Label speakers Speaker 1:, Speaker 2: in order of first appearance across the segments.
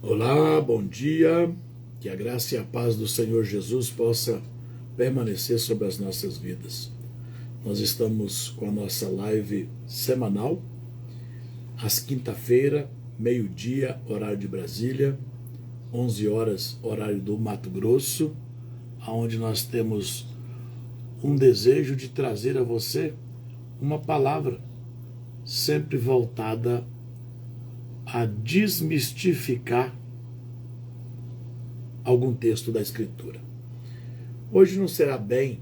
Speaker 1: Olá, bom dia. Que a graça e a paz do Senhor Jesus possa permanecer sobre as nossas vidas. Nós estamos com a nossa live semanal, às quinta-feira, meio-dia, horário de Brasília, 11 horas, horário do Mato Grosso, onde nós temos um desejo de trazer a você uma palavra sempre voltada a desmistificar algum texto da Escritura. Hoje não será bem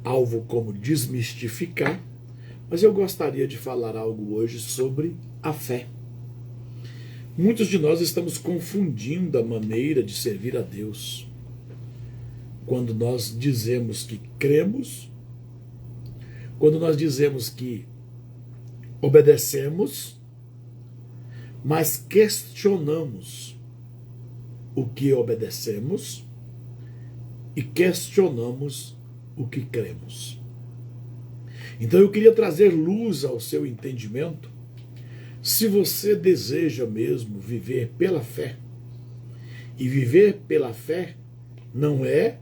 Speaker 1: algo como desmistificar, mas eu gostaria de falar algo hoje sobre a fé. Muitos de nós estamos confundindo a maneira de servir a Deus. Quando nós dizemos que cremos, quando nós dizemos que obedecemos, mas questionamos o que obedecemos e questionamos o que cremos. Então eu queria trazer luz ao seu entendimento. Se você deseja mesmo viver pela fé, e viver pela fé não é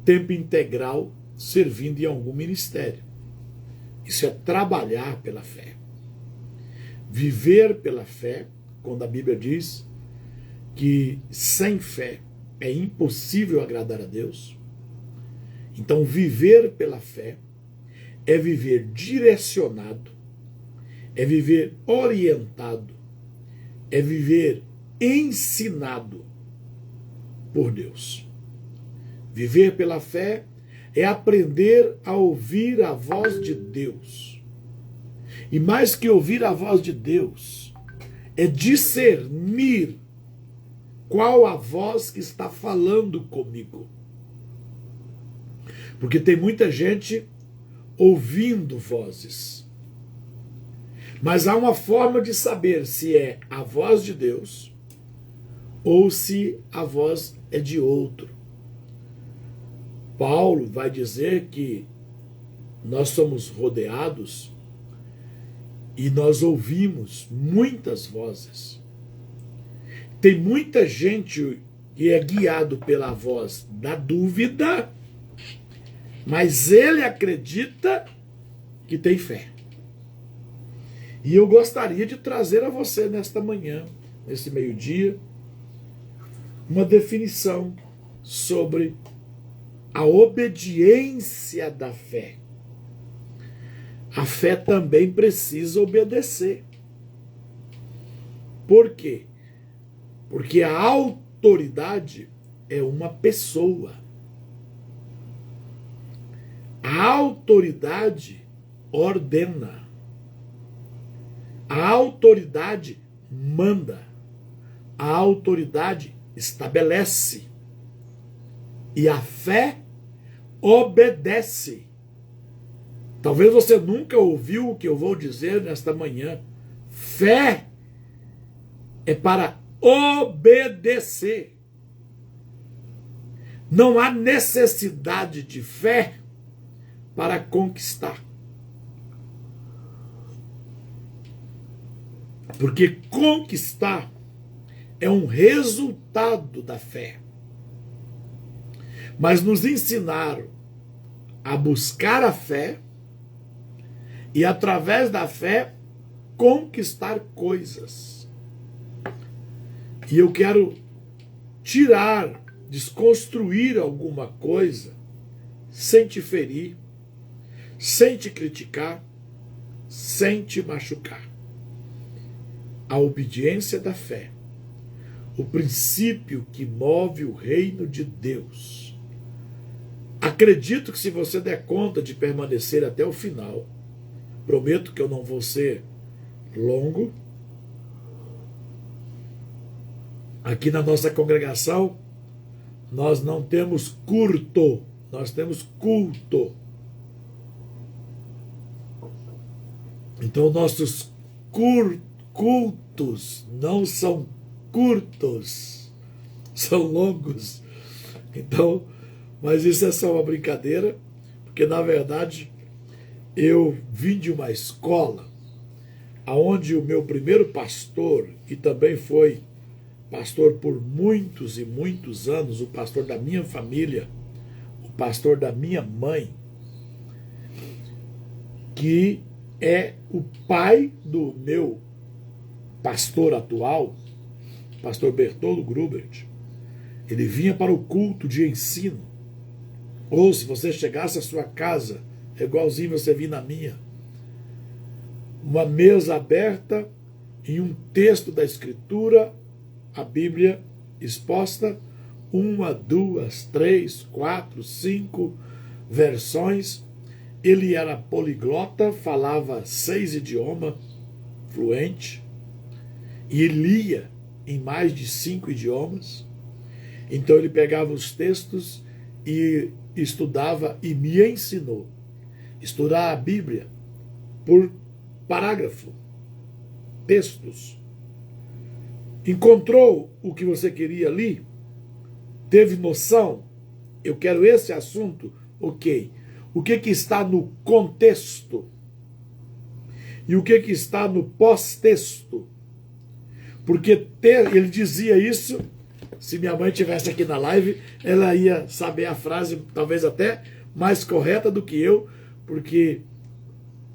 Speaker 1: tempo integral servindo em algum ministério. Isso é trabalhar pela fé. Viver pela fé, quando a Bíblia diz que sem fé é impossível agradar a Deus. Então, viver pela fé é viver direcionado, é viver orientado, é viver ensinado por Deus. Viver pela fé é aprender a ouvir a voz de Deus. E mais que ouvir a voz de Deus, é discernir qual a voz que está falando comigo. Porque tem muita gente ouvindo vozes. Mas há uma forma de saber se é a voz de Deus ou se a voz é de outro. Paulo vai dizer que nós somos rodeados e nós ouvimos muitas vozes. Tem muita gente que é guiado pela voz da dúvida, mas ele acredita que tem fé. E eu gostaria de trazer a você nesta manhã, nesse meio-dia, uma definição sobre a obediência da fé. A fé também precisa obedecer. Por quê? Porque a autoridade é uma pessoa. A autoridade ordena. A autoridade manda. A autoridade estabelece. E a fé obedece. Talvez você nunca ouviu o que eu vou dizer nesta manhã. Fé é para obedecer. Não há necessidade de fé para conquistar. Porque conquistar é um resultado da fé. Mas nos ensinaram a buscar a fé e, através da fé, conquistar coisas. E eu quero tirar, desconstruir alguma coisa sem te ferir, sem te criticar, sem te machucar. A obediência da fé, o princípio que move o reino de Deus. Acredito que se você der conta de permanecer até o final, prometo que eu não vou ser longo. Aqui na nossa congregação, nós não temos curto, nós temos culto. Então, nossos cultos não são curtos, são longos. Então, mas isso é só uma brincadeira, porque na verdade eu vim de uma escola onde o meu primeiro pastor, que também foi pastor por muitos e muitos anos, o pastor da minha família, o pastor da minha mãe, que é o pai do meu pastor atual, pastor Bertoldo Grubert. Ele vinha para o culto de ensino. Ou se você chegasse à sua casa, é igualzinho você vir na minha, uma mesa aberta e um texto da Escritura, a Bíblia exposta, 1, 2, 3, 4, 5 versões. Ele era poliglota, falava 6 idiomas fluente e lia em mais de 5 idiomas. Então ele pegava os textos e estudava e me ensinou a estudar a Bíblia por parágrafo, textos. Encontrou o que você queria ali? Teve noção? Eu quero esse assunto? Ok. O que está no contexto? E o que está no pós-texto? Porque ele dizia isso, se minha mãe estivesse aqui na live, ela ia saber a frase talvez até mais correta do que eu, porque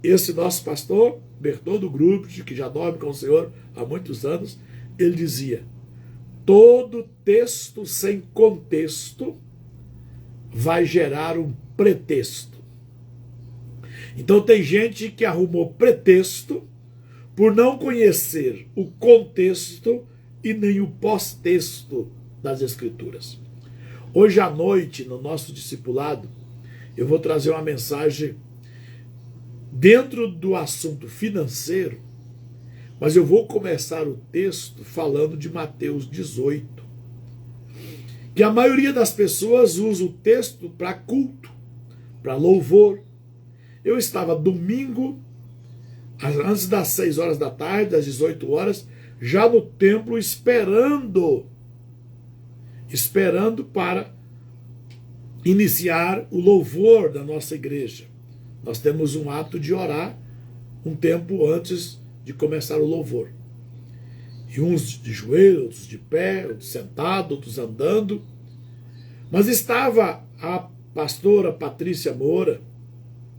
Speaker 1: esse nosso pastor, Bertoldo Grubert, que já dorme com o Senhor há muitos anos, ele dizia: todo texto sem contexto vai gerar um pretexto. Então tem gente que arrumou pretexto por não conhecer o contexto e nem o pós-texto das Escrituras. Hoje à noite, no nosso discipulado, eu vou trazer uma mensagem dentro do assunto financeiro, mas eu vou começar o texto falando de Mateus 18, que a maioria das pessoas usa o texto para culto, para louvor. Eu estava domingo, antes das 6 horas da tarde, das 18 horas, já no templo esperando para iniciar o louvor da nossa igreja. Nós temos um ato de orar um tempo antes de começar o louvor. E uns de joelho, outros de pé, outros sentados, outros andando. Mas estava a pastora Patrícia Moura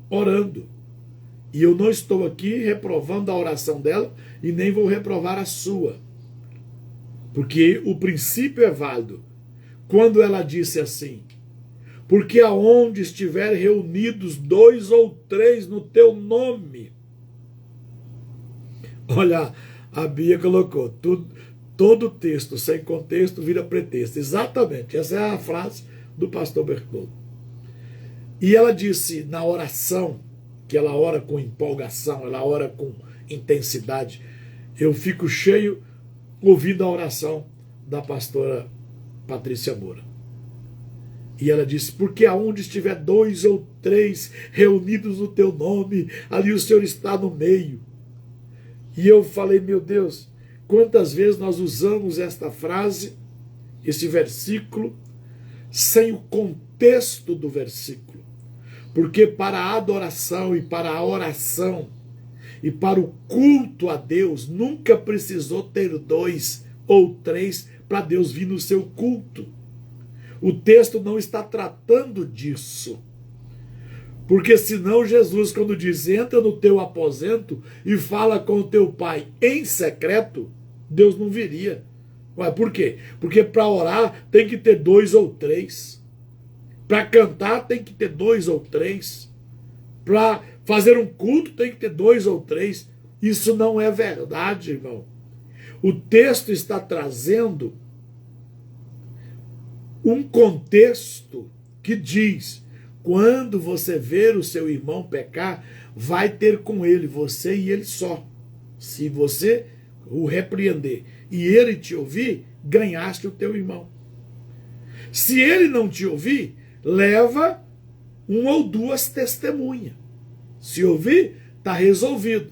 Speaker 1: orando. E eu não estou aqui reprovando a oração dela e nem vou reprovar a sua. Porque o princípio é válido. Quando ela disse assim: porque aonde estiver reunidos 2 ou 3 no teu nome. Olha, a Bia colocou, todo texto sem contexto vira pretexto. Exatamente, essa é a frase do pastor Bertoldo. E ela disse na oração, que ela ora com empolgação, ela ora com intensidade. Eu fico cheio ouvindo a oração da pastora Patrícia Moura. E ela disse: porque aonde estiver 2 ou 3 reunidos no teu nome, ali o Senhor está no meio. E eu falei: meu Deus, quantas vezes nós usamos esta frase, esse versículo, sem o contexto do versículo. Porque para a adoração e para a oração e para o culto a Deus, nunca precisou ter 2 ou 3 para Deus vir no seu culto. O texto não está tratando disso. Porque senão Jesus, quando diz: entra no teu aposento e fala com o teu pai em secreto, Deus não viria. Ué, por quê? Porque para orar tem que ter 2 ou 3. Para cantar tem que ter 2 ou 3. Para fazer um culto tem que ter 2 ou 3. Isso não é verdade, irmão. O texto está trazendo um contexto que diz: quando você ver o seu irmão pecar, vai ter com ele, você e ele só. Se você o repreender e ele te ouvir, ganhaste o teu irmão. Se ele não te ouvir, leva 1 ou 2 testemunhas. Se ouvir, está resolvido.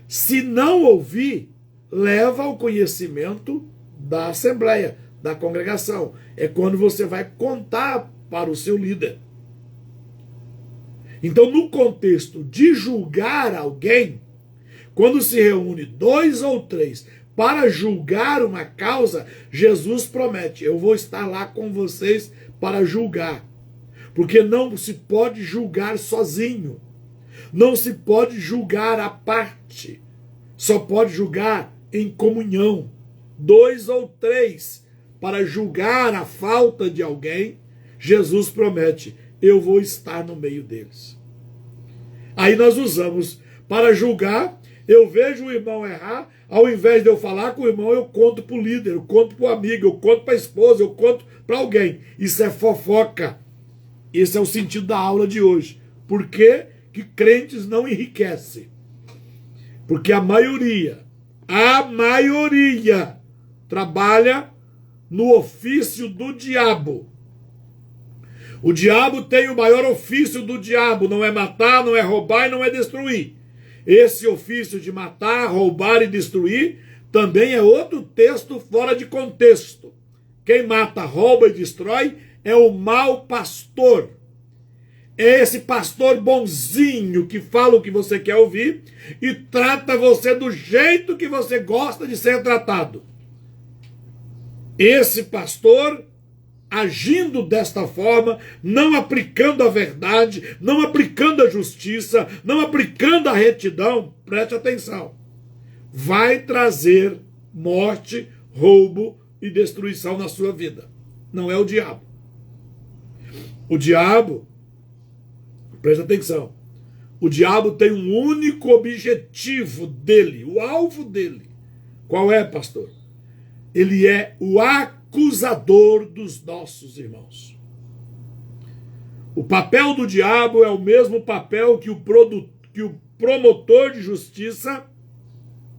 Speaker 1: Se não ouvir, leva ao conhecimento da assembleia, da congregação. É quando você vai contar para o seu líder. Então, no contexto de julgar alguém, quando se reúne 2 ou 3 para julgar uma causa, Jesus promete: eu vou estar lá com vocês para julgar. Porque não se pode julgar sozinho. Não se pode julgar à parte. Só pode julgar em comunhão. 2 ou 3 para julgar a falta de alguém, Jesus promete: eu vou estar no meio deles. Aí nós usamos para julgar. Eu vejo o irmão errar, ao invés de eu falar com o irmão, eu conto para o líder, eu conto para o amigo, eu conto para a esposa, eu conto para alguém. Isso é fofoca. Esse é o sentido da aula de hoje. Por que que crentes não enriquecem? Porque a maioria trabalha no ofício do diabo. O diabo tem o maior ofício do diabo, não é matar, não é roubar e não é destruir. Esse ofício de matar, roubar e destruir também é outro texto fora de contexto. Quem mata, rouba e destrói é o mau pastor. É esse pastor bonzinho que fala o que você quer ouvir e trata você do jeito que você gosta de ser tratado. Esse pastor, agindo desta forma, não aplicando a verdade, não aplicando a justiça, não aplicando a retidão, preste atenção, vai trazer morte, roubo e destruição na sua vida. Não é o diabo. O diabo, preste atenção, o diabo tem um único objetivo dele, o alvo dele. Qual é, pastor? Ele é o acusador dos nossos irmãos. O papel do diabo é o mesmo papel que o promotor de justiça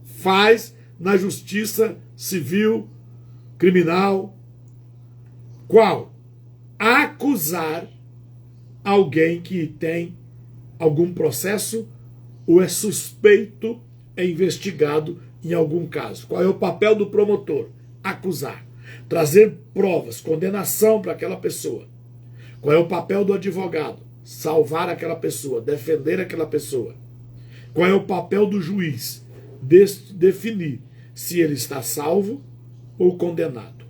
Speaker 1: faz na justiça civil, criminal. Qual? Acusar alguém que tem algum processo ou é suspeito, é investigado em algum caso. Qual é o papel do promotor? Acusar. Trazer provas, condenação para aquela pessoa. Qual é o papel do advogado? Salvar aquela pessoa, defender aquela pessoa. Qual é o papel do juiz? Definir se ele está salvo ou condenado.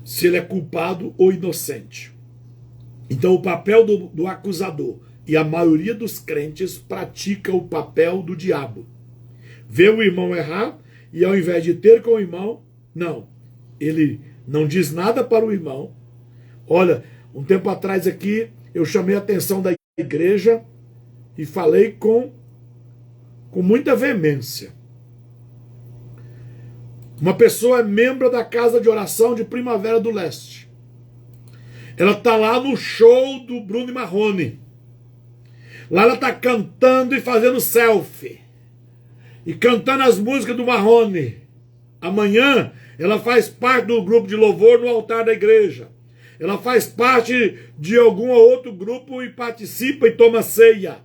Speaker 1: Se ele é culpado ou inocente. Então o papel do acusador, e a maioria dos crentes pratica o papel do diabo. Vê o irmão errar e ao invés de ter com o irmão, não. Ele não diz nada para o irmão. Olha, um tempo atrás aqui, eu chamei a atenção da igreja e falei com muita veemência. Uma pessoa é membro da Casa de Oração de Primavera do Leste. Ela está lá no show do Bruno e Marrone. Lá ela está cantando e fazendo selfie. E cantando as músicas do Marrone. Amanhã ela faz parte do grupo de louvor no altar da igreja. Ela faz parte de algum outro grupo e participa e toma ceia.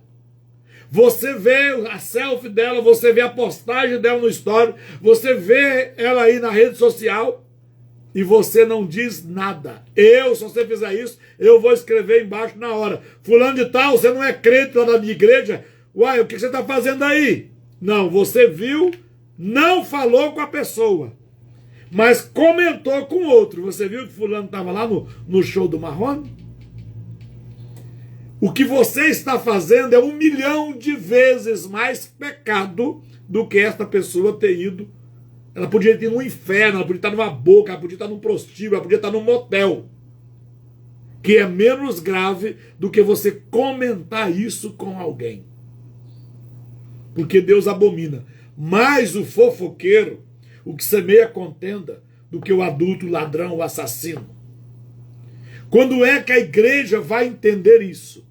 Speaker 1: Você vê a selfie dela, você vê a postagem dela no story, você vê ela aí na rede social e você não diz nada. Se você fizer isso, eu vou escrever embaixo na hora. Fulano de tal, você não é crente lá na minha igreja? Uai, o que você está fazendo aí? Não, você viu, não falou com a pessoa, mas comentou com outro. Você viu que fulano estava lá no show do Marrone? O que você está fazendo é 1 milhão de vezes mais pecado do que esta pessoa ter ido. Ela podia ir no inferno, ela podia estar numa boca, ela podia estar num prostíbulo, ela podia estar num motel. Que é menos grave do que você comentar isso com alguém. Porque Deus abomina mais o fofoqueiro, o que semeia contenda, do que o adulto, o ladrão, o assassino. Quando é que a igreja vai entender isso?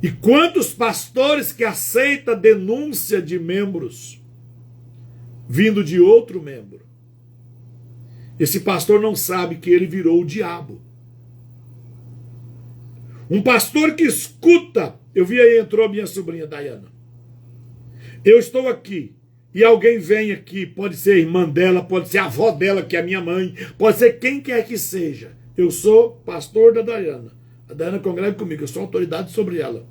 Speaker 1: E quantos pastores que aceitam denúncia de membros vindo de outro membro? Esse pastor não sabe que ele virou o diabo. Um pastor que escuta. Eu vi aí, entrou a minha sobrinha Dayana. Eu estou aqui e alguém vem aqui, pode ser a irmã dela, pode ser a avó dela, que é a minha mãe, pode ser quem quer que seja. Eu sou pastor da Dayana. A Dayana congrega comigo, eu sou autoridade sobre ela.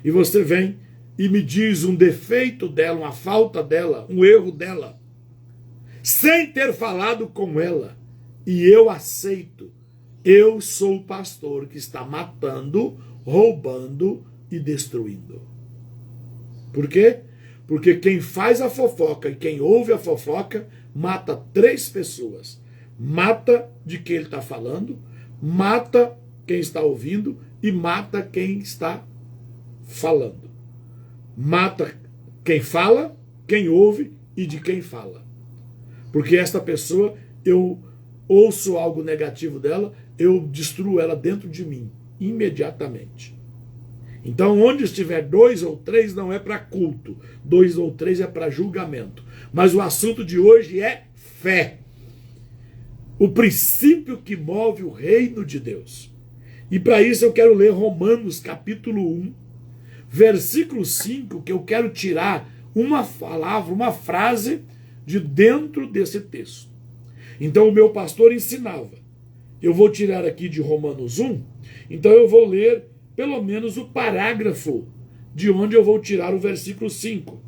Speaker 1: E você vem e me diz um defeito dela, uma falta dela, um erro dela, sem ter falado com ela, e eu aceito, eu sou o pastor que está matando, roubando e destruindo. Por quê? Porque quem faz a fofoca e quem ouve a fofoca mata 3 pessoas. Mata de quem ele está falando, mata quem está ouvindo e mata quem está falando. Mata quem fala, quem ouve e de quem fala. Porque esta pessoa, eu ouço algo negativo dela, eu destruo ela dentro de mim, imediatamente. Então, onde estiver 2 ou 3, não é para culto. 2 ou 3 é para julgamento. Mas o assunto de hoje é fé. O princípio que move o reino de Deus. E para isso eu quero ler Romanos capítulo 1, versículo 5, que eu quero tirar uma palavra, uma frase de dentro desse texto. Então o meu pastor ensinava. Eu vou tirar aqui de Romanos 1, então eu vou ler pelo menos o parágrafo de onde eu vou tirar o versículo 5.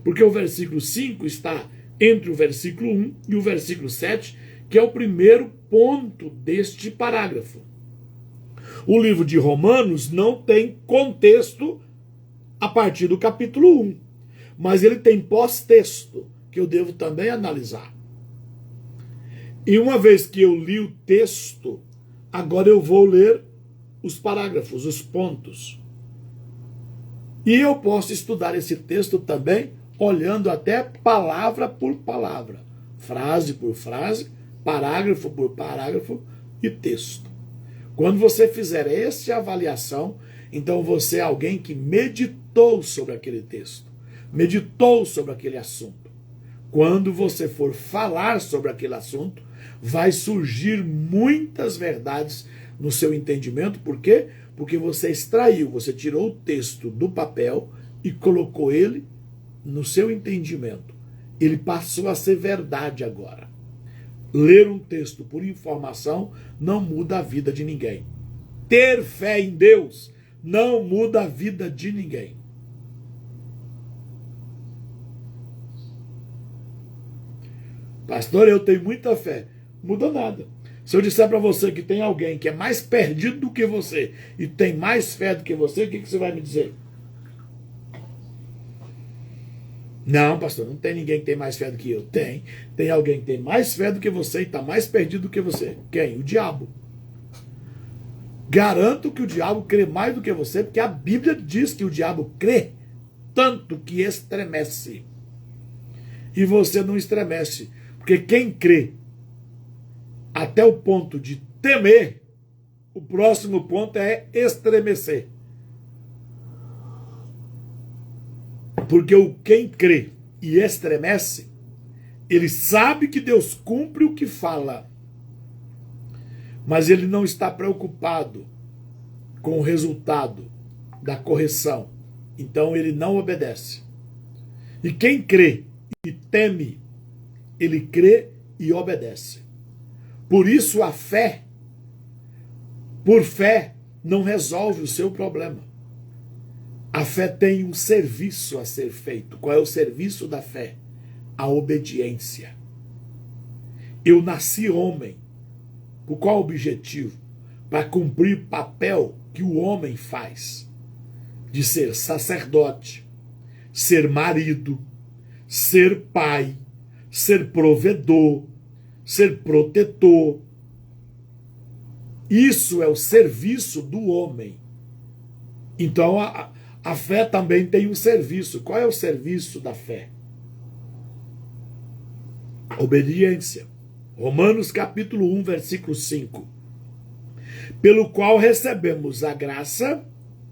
Speaker 1: Porque o versículo 5 está entre o versículo 1 e o versículo 7, que é o primeiro ponto deste parágrafo. O livro de Romanos não tem contexto a partir do capítulo 1, mas ele tem pós-texto, que eu devo também analisar. E uma vez que eu li o texto, agora eu vou ler os parágrafos, os pontos. E eu posso estudar esse texto também olhando até palavra por palavra, frase por frase, parágrafo por parágrafo e texto. Quando você fizer essa avaliação, então você é alguém que meditou sobre aquele texto, meditou sobre aquele assunto. Quando você for falar sobre aquele assunto, vai surgir muitas verdades no seu entendimento. Por quê? Porque você extraiu, você tirou o texto do papel e colocou ele no seu entendimento. Ele passou a ser verdade agora. Ler um texto por informação não muda a vida de ninguém. Ter fé em Deus não muda a vida de ninguém. Pastor, eu tenho muita fé. Muda nada. Se eu disser para você que tem alguém que é mais perdido do que você e tem mais fé do que você, o que você vai me dizer? Não, pastor, não tem ninguém que tem mais fé do que eu. Tem alguém que tem mais fé do que você e está mais perdido do que você. Quem? O diabo. Garanto que o diabo crê mais do que você, porque a Bíblia diz que o diabo crê tanto que estremece. E você não estremece, porque quem crê até o ponto de temer, o próximo ponto é estremecer. Porque quem crê e estremece, ele sabe que Deus cumpre o que fala, mas ele não está preocupado com o resultado da correção. Então ele não obedece. E quem crê e teme, ele crê e obedece. Por isso a fé, por fé, não resolve o seu problema. A fé tem um serviço a ser feito. Qual é o serviço da fé? A obediência. Eu nasci homem. Por qual objetivo? Para cumprir papel que o homem faz. De ser sacerdote, ser marido, ser pai, ser provedor, ser protetor. Isso é o serviço do homem. Então a fé também tem um serviço. Qual é o serviço da fé? Obediência. Romanos capítulo 1, versículo 5. Pelo qual recebemos a graça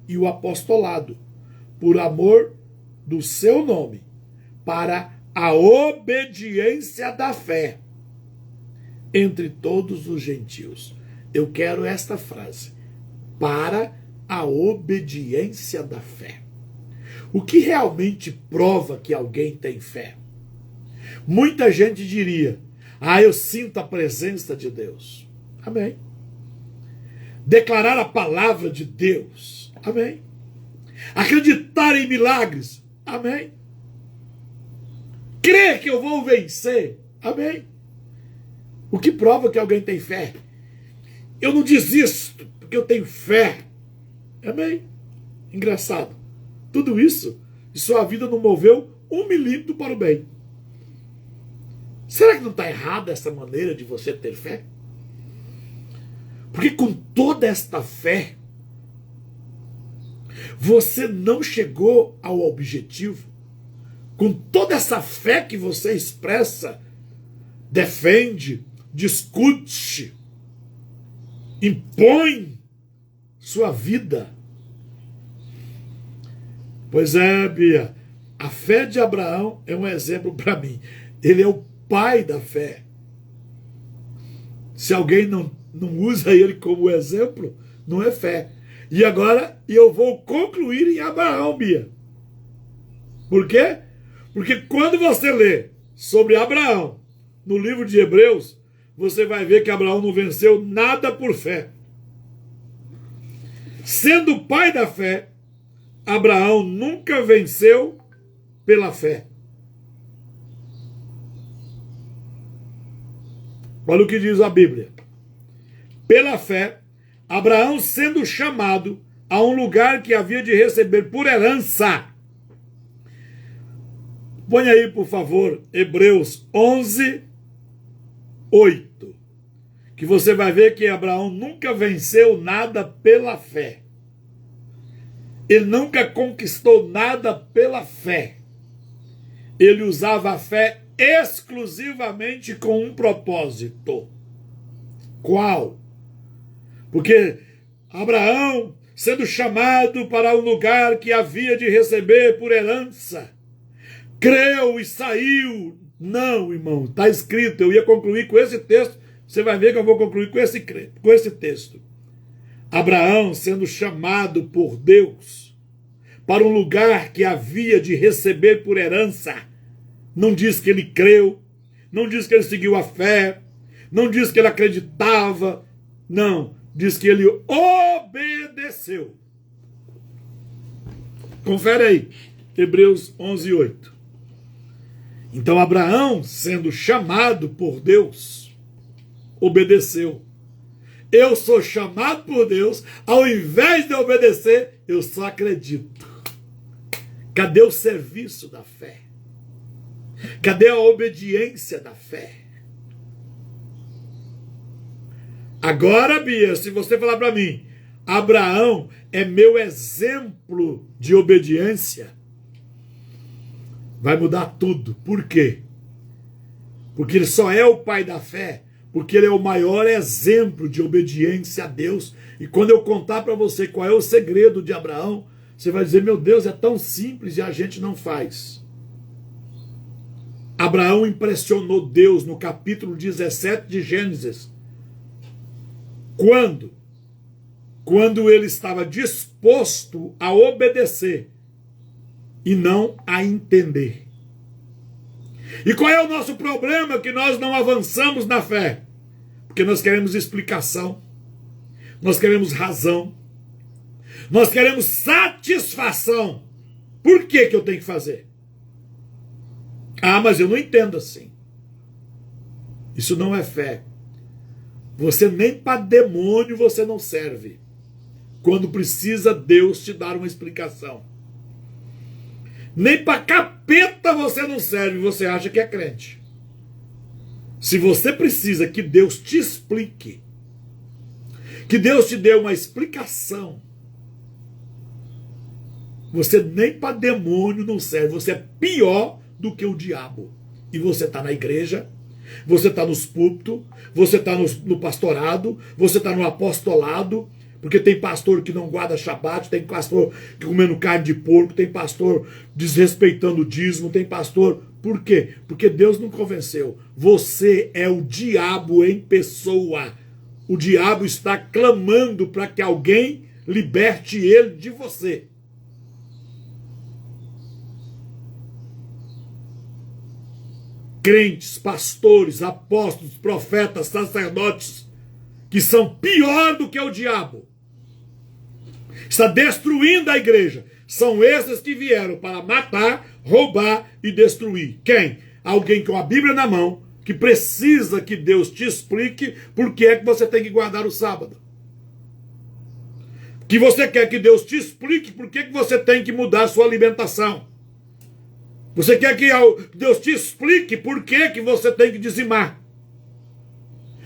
Speaker 1: e o apostolado, por amor do seu nome, para a obediência da fé entre todos os gentios. Eu quero esta frase. Para a obediência da fé. O que realmente prova que alguém tem fé? Muita gente diria: eu sinto a presença de Deus. Amém. Declarar a palavra de Deus. Amém. acreditar em milagres. Amém. Crer que eu vou vencer. Amém. O que prova que alguém tem fé? Eu não desisto porque eu tenho fé. Amém. Engraçado. Tudo isso e sua vida não moveu 1 milímetro para o bem. Será que não está errada essa maneira de você ter fé? Porque com toda esta fé, você não chegou ao objetivo. Com toda essa fé que você expressa, defende, discute, impõe sua vida. Pois é, Bia, a fé de Abraão é um exemplo para mim. Ele é o pai da fé. Se alguém não usa ele como exemplo, não é fé. E agora eu vou concluir em Abraão, Bia. Por quê? Porque quando você lê sobre Abraão no livro de Hebreus, você vai ver que Abraão não venceu nada por fé. Sendo o pai da fé, Abraão nunca venceu pela fé. Olha o que diz a Bíblia. Pela fé, Abraão sendo chamado a um lugar que havia de receber por herança. Põe aí, por favor, Hebreus 11, 8. Que você vai ver que Abraão nunca venceu nada pela fé. Ele nunca conquistou nada pela fé. Ele usava a fé exclusivamente com um propósito. Qual? Porque Abraão, sendo chamado para um lugar que havia de receber por herança, creu e saiu. Não, irmão, está escrito. Eu ia concluir com esse texto. Você vai ver que eu vou concluir com esse texto. Abraão, sendo chamado por Deus para um lugar que havia de receber por herança, não diz que ele creu, não diz que ele seguiu a fé, não diz que ele acreditava, não, diz que ele obedeceu. Confere aí, Hebreus 11, 8. Então Abraão, sendo chamado por Deus, obedeceu. Eu sou chamado por Deus, ao invés de obedecer, eu só acredito. Cadê o serviço da fé? Cadê a obediência da fé? Agora, Bia, se você falar para mim, Abraão é meu exemplo de obediência, vai mudar tudo. Por quê? Porque ele só é o pai da fé, porque ele é o maior exemplo de obediência a Deus. E quando eu contar para você qual é o segredo de Abraão, você vai dizer, meu Deus, é tão simples e a gente não faz. Abraão impressionou Deus no capítulo 17 de Gênesis. Quando? Quando ele estava disposto a obedecer e não a entender. E qual é o nosso problema? Que nós não avançamos na fé. Porque nós queremos explicação, nós queremos razão, nós queremos satisfação. Por que eu tenho que fazer? Ah, mas eu não entendo assim. Isso não é fé. Você nem para demônio você não serve. Quando precisa Deus te dar uma explicação. Nem para capeta você não serve, você acha que é crente. Se você precisa que Deus te explique, que Deus te dê uma explicação, você nem para demônio não serve, você é pior do que o diabo. E você está na igreja, você está nos púlpitos, você está no pastorado, você está no apostolado, porque tem pastor que não guarda Shabat, tem pastor que comendo carne de porco, tem pastor desrespeitando o dízimo, tem pastor... Por quê? Porque Deus não convenceu. Você é o diabo em pessoa. O diabo está clamando para que alguém liberte ele de você. Crentes, pastores, apóstolos, profetas, sacerdotes, que são pior do que o diabo, está destruindo a igreja, são esses que vieram para matar, roubar e destruir. Quem? Alguém com a Bíblia na mão, que precisa que Deus te explique por que é que você tem que guardar o sábado. Que você quer que Deus te explique por que é que você tem que mudar a sua alimentação. Você quer que Deus te explique por que é que você tem que dizimar.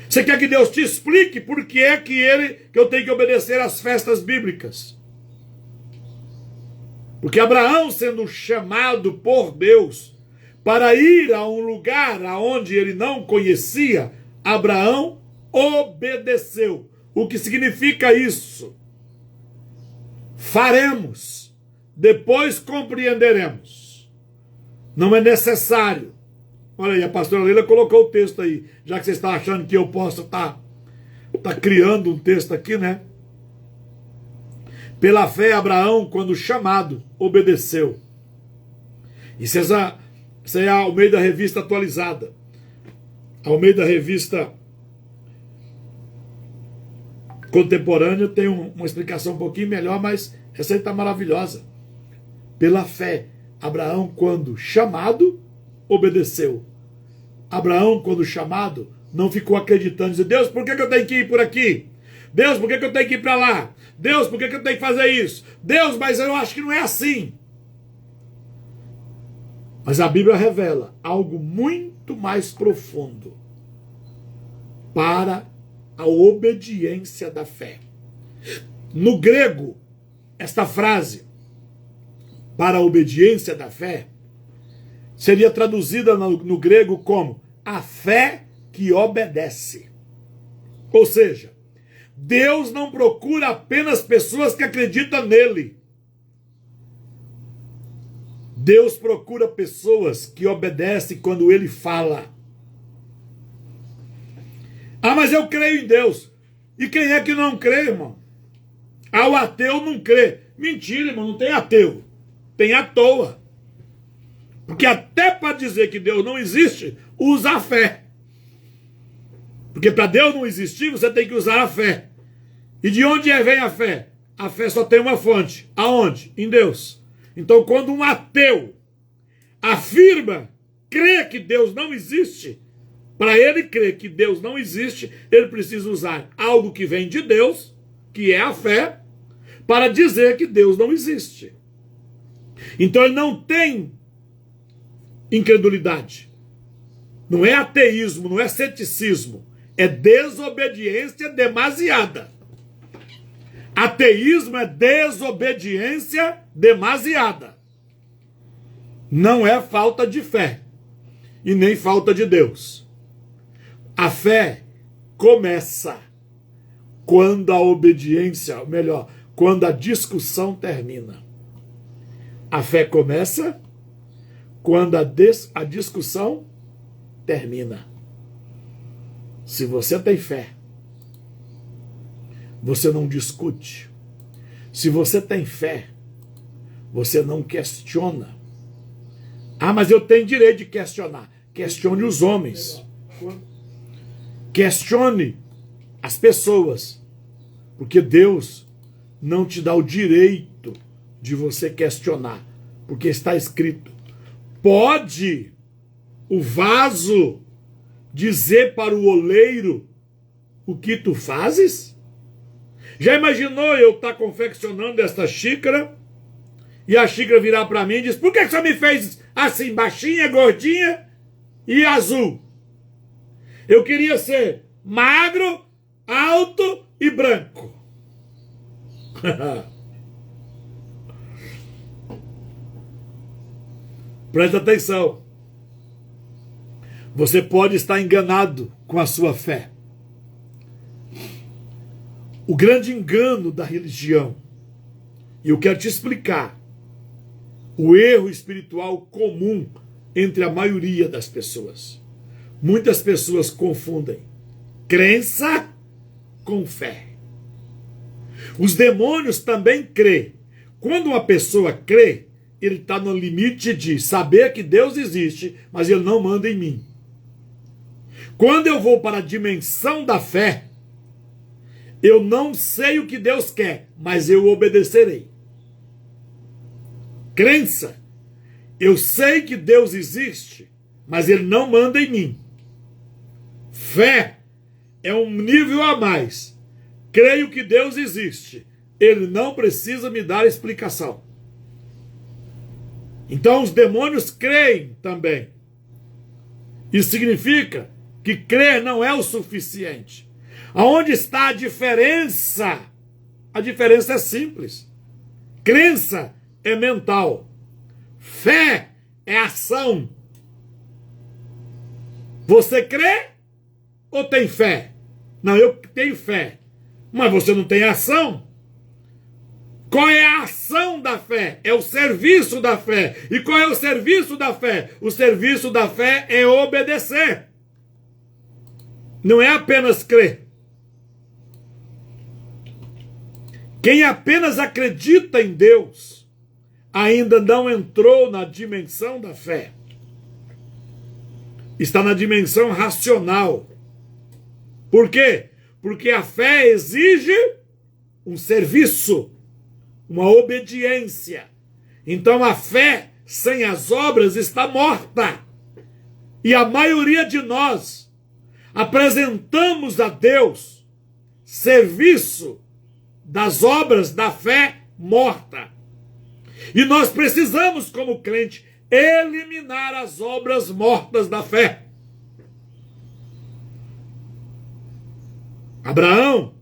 Speaker 1: Você quer que Deus te explique por que é que eu tenho que obedecer às festas bíblicas. Porque Abraão, sendo chamado por Deus para ir a um lugar aonde ele não conhecia, Abraão obedeceu. O que significa isso? Faremos, depois compreenderemos. Não é necessário. Olha aí, a pastora Leila colocou o texto aí, já que você está achando que eu posso estar criando um texto aqui, né? Pela fé, Abraão, quando chamado, obedeceu. Isso é a Almeida Revista Atualizada. A Almeida Revista Contemporânea tem uma explicação um pouquinho melhor, mas essa aí está maravilhosa. Pela fé, Abraão, quando chamado, obedeceu. Abraão, quando chamado, não ficou acreditando, dizendo: Deus, por que eu tenho que ir por aqui? Deus, por que eu tenho que ir para lá? Deus, por que eu tenho que fazer isso? Deus, mas eu acho que não é assim. Mas a Bíblia revela algo muito mais profundo para a obediência da fé. No grego, esta frase, para a obediência da fé, seria traduzida no grego como a fé que obedece. Ou seja, Deus não procura apenas pessoas que acreditam nele. Deus procura pessoas que obedecem quando ele fala. Ah, mas eu creio em Deus. E quem é que não crê, irmão? Ah, o ateu não crê. Mentira, irmão, não tem ateu. Tem à toa. Porque até para dizer que Deus não existe, usa a fé. Porque para Deus não existir, você tem que usar a fé. E de onde vem a fé? A fé só tem uma fonte. Aonde? Em Deus. Então, quando um ateu afirma, crê que Deus não existe, para ele crer que Deus não existe, ele precisa usar algo que vem de Deus, que é a fé, para dizer que Deus não existe. Então ele não tem incredulidade. Não é ateísmo, não é ceticismo. É desobediência demasiada. Ateísmo é desobediência demasiada. Não é falta de fé. E nem falta de Deus. A fé começa quando a obediência, ou melhor, quando a discussão termina. A fé começa quando a discussão termina. Se você tem fé, você não discute. Se você tem fé, você não questiona. Ah, mas eu tenho direito de questionar. Questione os homens. Questione as pessoas. Porque Deus não te dá o direito de você questionar. Porque está escrito: pode o vaso dizer para o oleiro o que tu fazes? Já imaginou eu estar confeccionando esta xícara e a xícara virar para mim e diz: por que você me fez assim, baixinha, gordinha e azul? Eu queria ser magro, alto e branco. Presta atenção. Você pode estar enganado com a sua fé. O grande engano da religião, e eu quero te explicar, o erro espiritual comum entre a maioria das pessoas. Muitas pessoas confundem crença com fé. Os demônios também crêem. Quando uma pessoa crê, ele está no limite de saber que Deus existe, mas ele não manda em mim. Quando eu vou para a dimensão da fé, eu não sei o que Deus quer, mas eu obedecerei. Crença. Eu sei que Deus existe, mas Ele não manda em mim. Fé é um nível a mais. Creio que Deus existe. Ele não precisa me dar explicação. Então os demônios creem também. Isso significa que crer não é o suficiente. Aonde está a diferença? A diferença é simples. Crença é mental. Fé é ação. Você crê ou tem fé? Não, eu tenho fé. Mas você não tem ação? Qual é a ação da fé? É o serviço da fé. E qual é o serviço da fé? O serviço da fé é obedecer. Não é apenas crer. Quem apenas acredita em Deus ainda não entrou na dimensão da fé. Está na dimensão racional. Por quê? Porque a fé exige um serviço, uma obediência. Então a fé sem as obras está morta. E a maioria de nós apresentamos a Deus serviço das obras da fé morta. E nós precisamos, como crente, eliminar as obras mortas da fé. Abraão,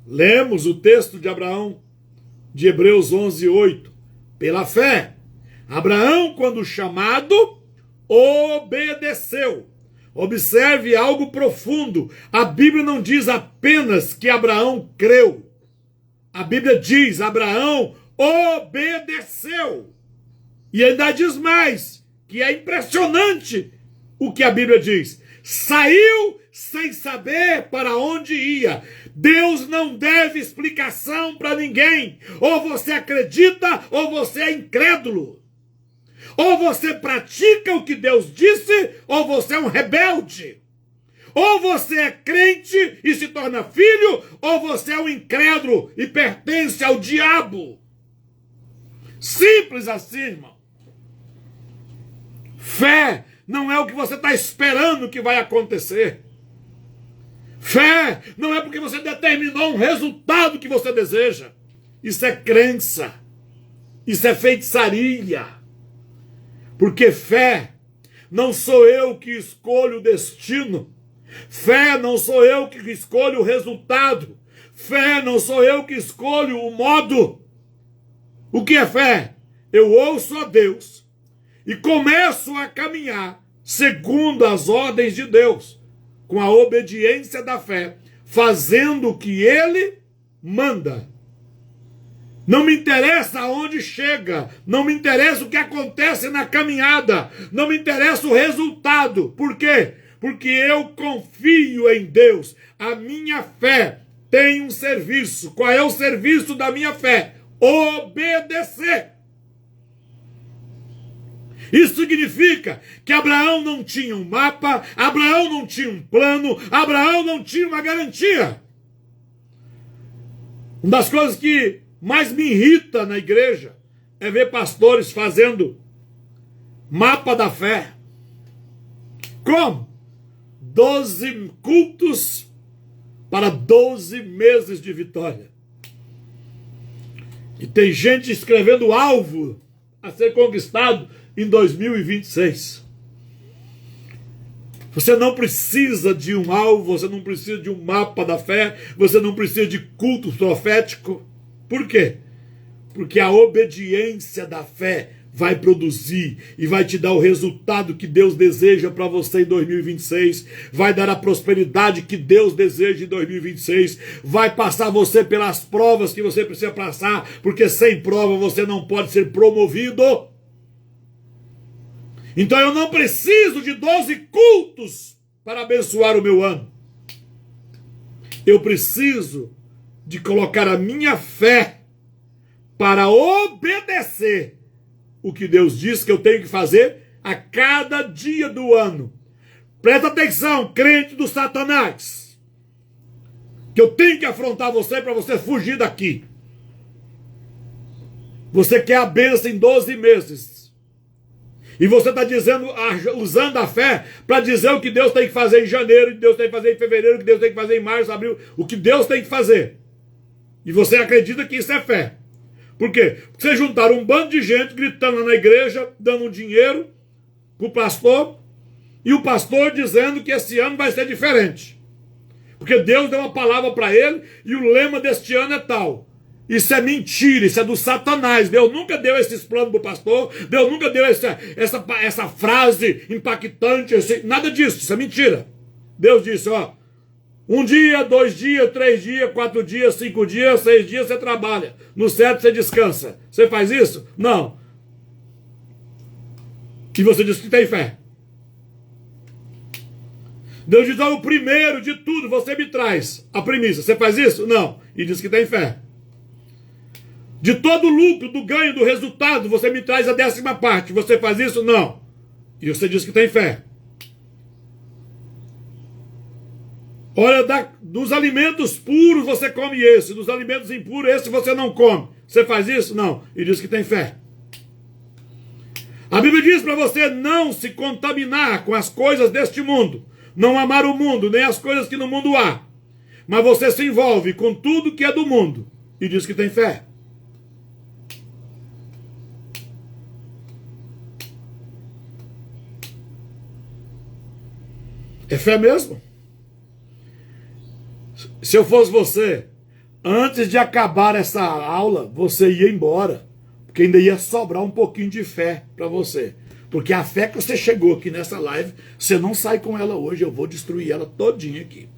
Speaker 1: lemos o texto de Abraão, de Hebreus 11:8. Pela fé, Abraão, quando chamado, obedeceu. Observe algo profundo. A Bíblia não diz apenas que Abraão creu. A Bíblia diz, Abraão obedeceu. E ainda diz mais, que é impressionante o que a Bíblia diz. Saiu sem saber para onde ia. Deus não deve explicação para ninguém. Ou você acredita, ou você é incrédulo. Ou você pratica o que Deus disse, ou você é um rebelde. Ou você é crente e se torna filho, ou você é um incrédulo e pertence ao diabo. Simples assim, irmão. Fé não é o que você está esperando que vai acontecer. Fé não é porque você determinou um resultado que você deseja. Isso é crença. Isso é feitiçaria. Porque fé não sou eu que escolho o destino. Fé não sou eu que escolho o resultado. Fé não sou eu que escolho o modo. O que é fé? Eu ouço a Deus e começo a caminhar segundo as ordens de Deus, com a obediência da fé, fazendo o que Ele manda. Não me interessa aonde chega, não me interessa o que acontece na caminhada, não me interessa o resultado. Por quê? Porque eu confio em Deus. A minha fé tem um serviço. Qual é o serviço da minha fé? Obedecer. Isso significa que Abraão não tinha um mapa, Abraão não tinha um plano, Abraão não tinha uma garantia. Uma das coisas que mais me irrita na igreja é ver pastores fazendo mapa da fé. Como? 12 cultos para 12 meses de vitória. E tem gente escrevendo alvo a ser conquistado em 2026. Você não precisa de um alvo, você não precisa de um mapa da fé, você não precisa de culto profético. Por quê? Porque a obediência da fé vai produzir e vai te dar o resultado que Deus deseja para você em 2026, vai dar a prosperidade que Deus deseja em 2026, vai passar você pelas provas que você precisa passar, porque sem prova você não pode ser promovido. Então eu não preciso de 12 cultos para abençoar o meu ano. Eu preciso de colocar a minha fé para obedecer o que Deus diz que eu tenho que fazer a cada dia do ano. Presta atenção, crente do Satanás, que eu tenho que afrontar você para você fugir daqui. Você quer a bênção em 12 meses. E você está dizendo, usando a fé para dizer o que Deus tem que fazer em janeiro, o que Deus tem que fazer em fevereiro, o que Deus tem que fazer em março, abril, o que Deus tem que fazer. E você acredita que isso é fé. Por quê? Porque você juntaram um bando de gente gritando lá na igreja, dando dinheiro para o pastor, e o pastor dizendo que esse ano vai ser diferente. Porque Deus deu uma palavra para ele, e o lema deste ano é tal. Isso é mentira, isso é do Satanás. Deus nunca deu esses planos para o pastor, Deus nunca deu essa frase impactante, nada disso, isso é mentira. Deus disse, ó, 1 dia, 2 dias, 3 dias, 4 dias, 5 dias, 6 dias você trabalha. No 7 você descansa. Você faz isso? Não. E você diz que tem fé. Deus diz, ó, o primeiro de tudo você me traz a premissa. Você faz isso? Não. E diz que tem fé. De todo o lucro, do ganho, do resultado, você me traz a 10ª parte. Você faz isso? Não. E você diz que tem fé. Olha, dos alimentos puros você come esse, dos alimentos impuros esse você não come. Você faz isso? Não. E diz que tem fé. A Bíblia diz para você não se contaminar com as coisas deste mundo. Não amar o mundo, nem as coisas que no mundo há. Mas você se envolve com tudo que é do mundo. E diz que tem fé. É fé mesmo? Se eu fosse você, antes de acabar essa aula, você ia embora. Porque ainda ia sobrar um pouquinho de fé para você. Porque a fé que você chegou aqui nessa live, você não sai com ela hoje, eu vou destruir ela todinha aqui.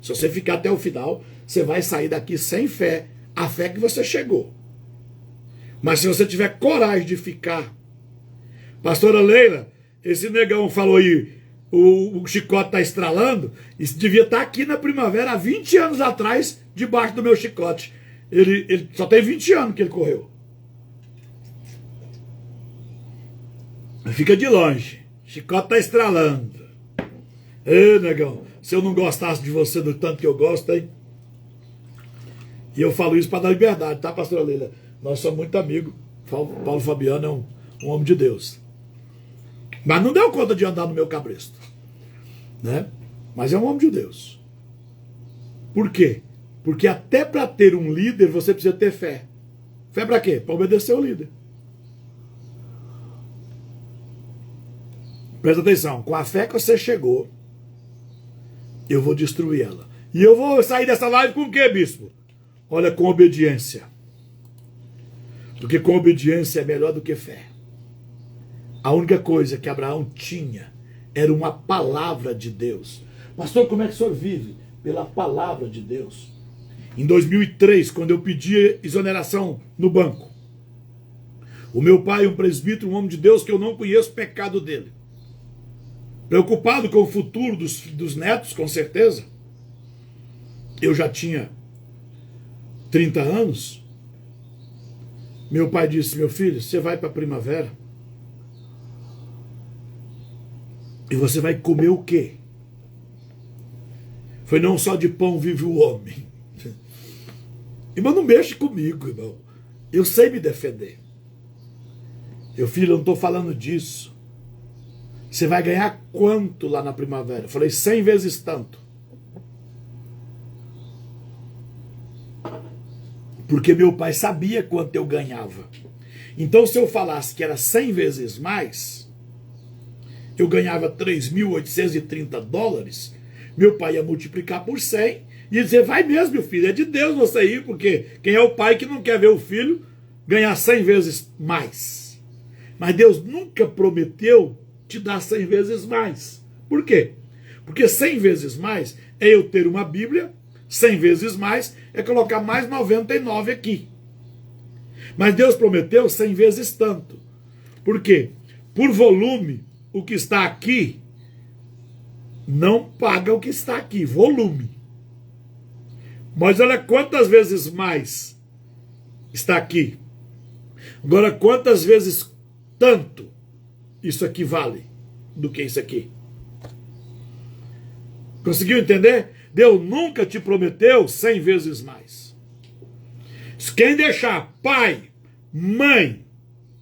Speaker 1: Se você ficar até o final, você vai sair daqui sem fé, a fé que você chegou. Mas se você tiver coragem de ficar... Pastora Leila, esse negão falou aí, o chicote está estralando, isso devia estar aqui na primavera, há 20 anos atrás, debaixo do meu chicote. Ele só tem 20 anos que ele correu. Fica de longe. Chicote está estralando. Ê, negão, se eu não gostasse de você do tanto que eu gosto, hein? E eu falo isso para dar liberdade, tá, pastora Leila? Nós somos muito amigos. Paulo Fabiano é um homem de Deus. Mas não deu conta de andar no meu cabresto. Né? Mas é um homem de Deus. Por quê? Porque até para ter um líder, você precisa ter fé. Fé para quê? Para obedecer o líder. Presta atenção. Com a fé que você chegou, eu vou destruir ela. E eu vou sair dessa live com o quê, bispo? Olha, com obediência. Porque com obediência é melhor do que fé. A única coisa que Abraão tinha era uma palavra de Deus. Pastor, como é que o senhor vive? Pela palavra de Deus. Em 2003, quando eu pedi exoneração no banco, o meu pai, um presbítero, um homem de Deus que eu não conheço o pecado dele, preocupado com o futuro dos netos, com certeza, eu já tinha 30 anos, meu pai disse, meu filho, você vai para a primavera, e você vai comer o quê? Foi não só de pão vive o homem. Irmão, não mexe comigo, irmão. Eu sei me defender. Meu filho, eu não estou falando disso. Você vai ganhar quanto lá na primavera? Eu falei, 100 vezes tanto. Porque meu pai sabia quanto eu ganhava. Então, se eu falasse que era 100 vezes mais, eu ganhava $3.830, meu pai ia multiplicar por 100 e ia dizer, vai mesmo, meu filho, é de Deus você ir, porque quem é o pai que não quer ver o filho ganhar 100 vezes mais? Mas Deus nunca prometeu te dar 100 vezes mais. Por quê? Porque 100 vezes mais é eu ter uma Bíblia, 100 vezes mais é colocar mais 99 aqui. Mas Deus prometeu 100 vezes tanto. Por quê? Por volume, o que está aqui não paga o que está aqui, volume. Mas olha quantas vezes mais está aqui. Agora, quantas vezes tanto isso aqui vale do que isso aqui? Conseguiu entender? Deus nunca te prometeu 100 vezes mais. Quem deixar pai, mãe,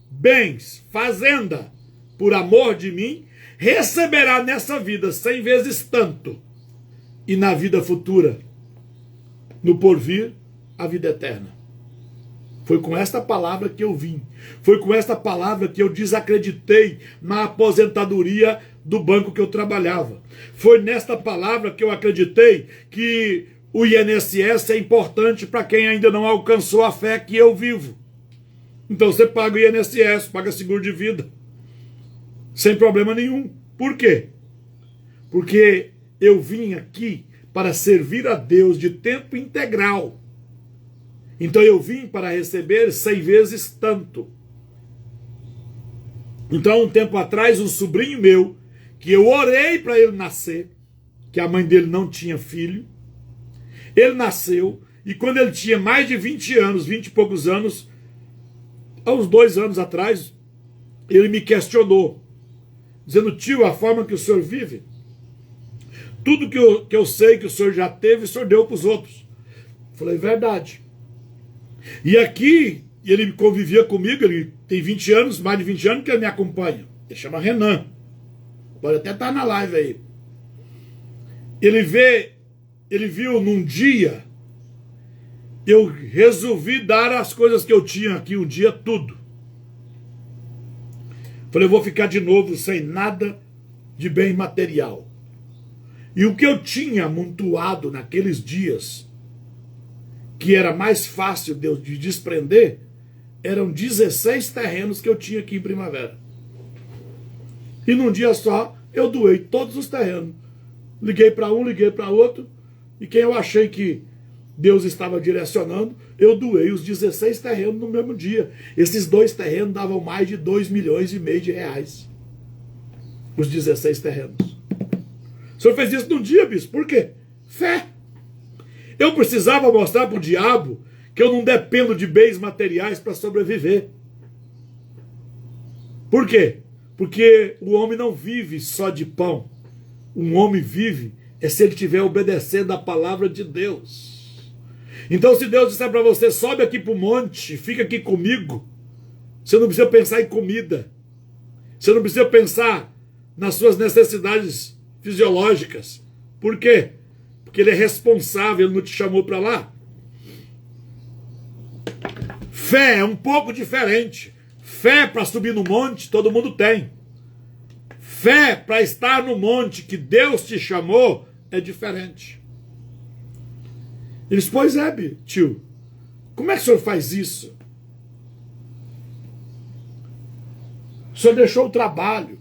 Speaker 1: bens, fazenda, por amor de mim, receberá nessa vida 100 vezes tanto, e na vida futura, no porvir, a vida eterna. Foi com esta palavra que eu vim. Foi com esta palavra que eu desacreditei na aposentadoria do banco que eu trabalhava. Foi nesta palavra que eu acreditei que o INSS é importante para quem ainda não alcançou a fé que eu vivo. Então você paga o INSS, paga seguro de vida, sem problema nenhum. Por quê? Porque eu vim aqui para servir a Deus de tempo integral. Então eu vim para receber 100 vezes tanto. Então, um tempo atrás, um sobrinho meu, que eu orei para ele nascer, que a mãe dele não tinha filho, ele nasceu, e quando ele tinha mais de 20 anos, 20 e poucos anos, há uns 2 anos atrás, ele me questionou, dizendo: tio, a forma que o senhor vive, tudo que eu sei que o senhor já teve, o senhor deu para os outros. Eu falei: verdade. E aqui, ele convivia comigo, ele tem 20 anos, mais de 20 anos que ele me acompanha. Ele chama Renan. Pode até estar na live aí. Ele viu num dia, eu resolvi dar as coisas que eu tinha aqui um dia, tudo. Falei: eu vou ficar de novo sem nada de bem material. E o que eu tinha amontoado naqueles dias, que era mais fácil de desprender, eram 16 terrenos que eu tinha aqui em Primavera. E num dia só, eu doei todos os terrenos. Liguei para um, liguei para outro, e quem eu achei que Deus estava direcionando, eu doei os 16 terrenos no mesmo dia. Esses 2 terrenos davam mais de 2,5 milhões de reais. Os 16 terrenos. O senhor fez isso num dia, bispo. Por quê? Fé. Eu precisava mostrar para o diabo que eu não dependo de bens materiais para sobreviver. Por quê? Porque o homem não vive só de pão. Um homem vive se ele estiver obedecendo a palavra de Deus. Então, se Deus disser para você: sobe aqui para o monte, fica aqui comigo, você não precisa pensar em comida. Você não precisa pensar nas suas necessidades fisiológicas. Por quê? Porque ele é responsável, ele não te chamou para lá. Fé é um pouco diferente. Fé para subir no monte, todo mundo tem. Fé para estar no monte que Deus te chamou é diferente. Ele disse: pois é, tio, como é que o senhor faz isso? O senhor deixou o trabalho.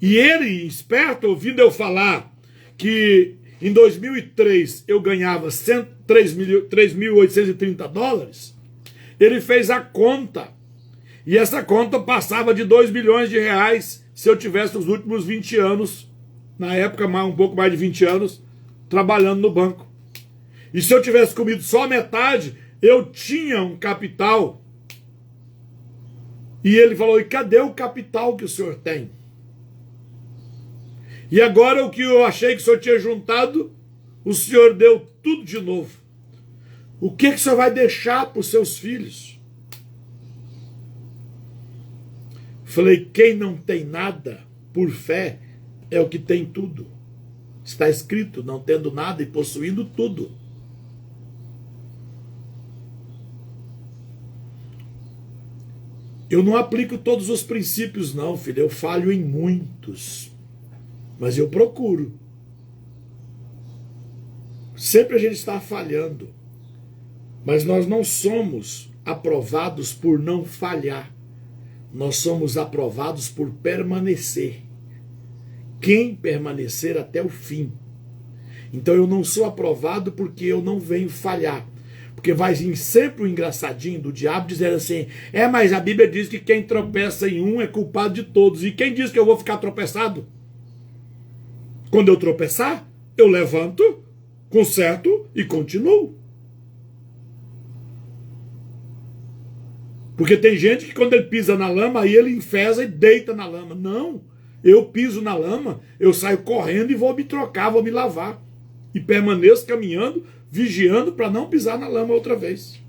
Speaker 1: E ele, esperto, ouvindo eu falar que em 2003 eu ganhava $3.830, ele fez a conta. E essa conta passava de 2 milhões de reais se eu tivesse os últimos 20 anos, na época um pouco mais de 20 anos, trabalhando no banco. E se eu tivesse comido só metade, eu tinha um capital. E ele falou: e cadê o capital que o senhor tem? E agora o que eu achei que o senhor tinha juntado, o senhor deu tudo de novo. O que o senhor vai deixar para os seus filhos? Falei: quem não tem nada, por fé, é o que tem tudo. Está escrito: não tendo nada e possuindo tudo. Eu não aplico todos os princípios não, filho. Eu falho em muitos. Mas eu procuro. Sempre a gente está falhando. Mas nós não somos aprovados por não falhar. Nós somos aprovados por permanecer. Quem permanecer até o fim. Então eu não sou aprovado porque eu não venho falhar. Porque vai vir sempre o engraçadinho do diabo dizendo assim: mas a Bíblia diz que quem tropeça em um é culpado de todos. E quem diz que eu vou ficar tropeçado? Quando eu tropeçar, eu levanto, conserto e continuo. Porque tem gente que quando ele pisa na lama, aí ele enfesa e deita na lama. Não, eu piso na lama, eu saio correndo e vou me trocar, vou me lavar. E permaneço caminhando, vigiando para não pisar na lama outra vez.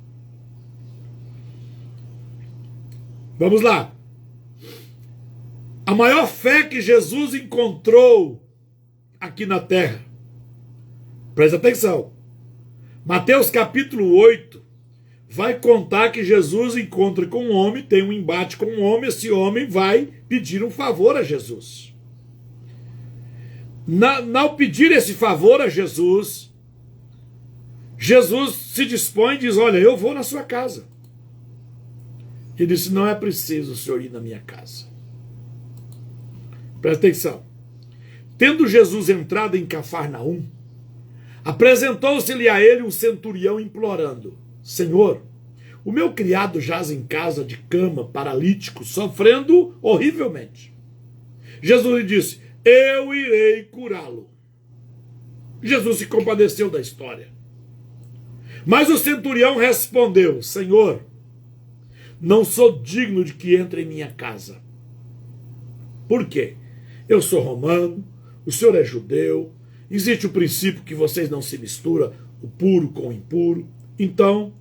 Speaker 1: Vamos lá. A maior fé que Jesus encontrou aqui na terra. Presta atenção. Mateus capítulo 8 vai contar que Jesus encontra com um homem, tem um embate com um homem, esse homem vai pedir um favor a Jesus. Ao pedir esse favor a Jesus, Jesus se dispõe e diz, olha, eu vou na sua casa. Ele disse, não é preciso o senhor ir na minha casa. Presta atenção. Tendo Jesus entrado em Cafarnaum, apresentou-se-lhe a ele um centurião implorando, Senhor, o meu criado jaz em casa de cama, paralítico, sofrendo horrivelmente. Jesus lhe disse, eu irei curá-lo. Jesus se compadeceu da história. Mas o centurião respondeu, Senhor, não sou digno de que entre em minha casa. Por quê? Eu sou romano, o senhor é judeu, existe o princípio que vocês não se misturam, o puro com o impuro. Então,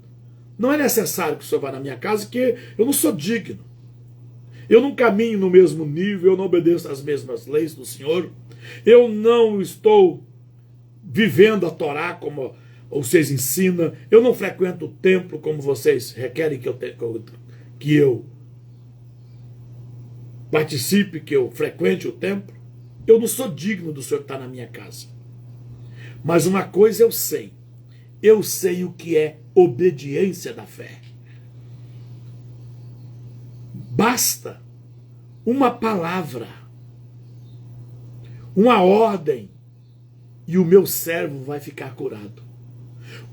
Speaker 1: não é necessário que o senhor vá na minha casa, porque eu não sou digno. Eu não caminho no mesmo nível, eu não obedeço às mesmas leis do Senhor. Eu não estou vivendo a Torá como vocês ensinam. Eu não frequento o templo como vocês requerem que eu participe, que eu frequente o templo. Eu não sou digno do Senhor estar na minha casa. Mas uma coisa eu sei o que é obediência da fé. Basta uma palavra, uma ordem, e o meu servo vai ficar curado.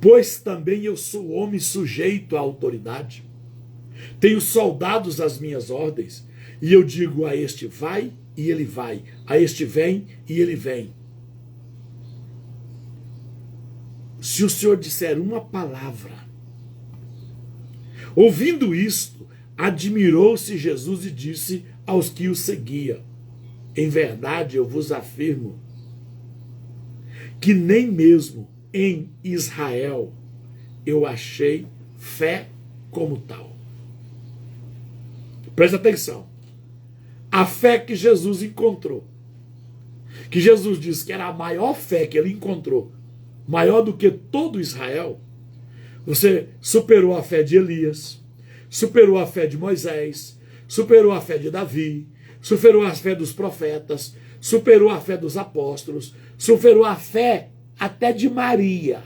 Speaker 1: Pois também eu sou homem sujeito à autoridade. Tenho soldados às minhas ordens, e eu digo a este vai, e ele vai. A este vem, e ele vem. Se o Senhor disser uma palavra, ouvindo isto, admirou-se Jesus e disse aos que o seguiam, em verdade eu vos afirmo que nem mesmo em Israel eu achei fé como tal. Presta atenção. A fé que Jesus encontrou, que Jesus disse que era a maior fé que ele encontrou, maior do que todo Israel, você superou a fé de Elias, superou a fé de Moisés, superou a fé de Davi, superou a fé dos profetas, superou a fé dos apóstolos, superou a fé até de Maria.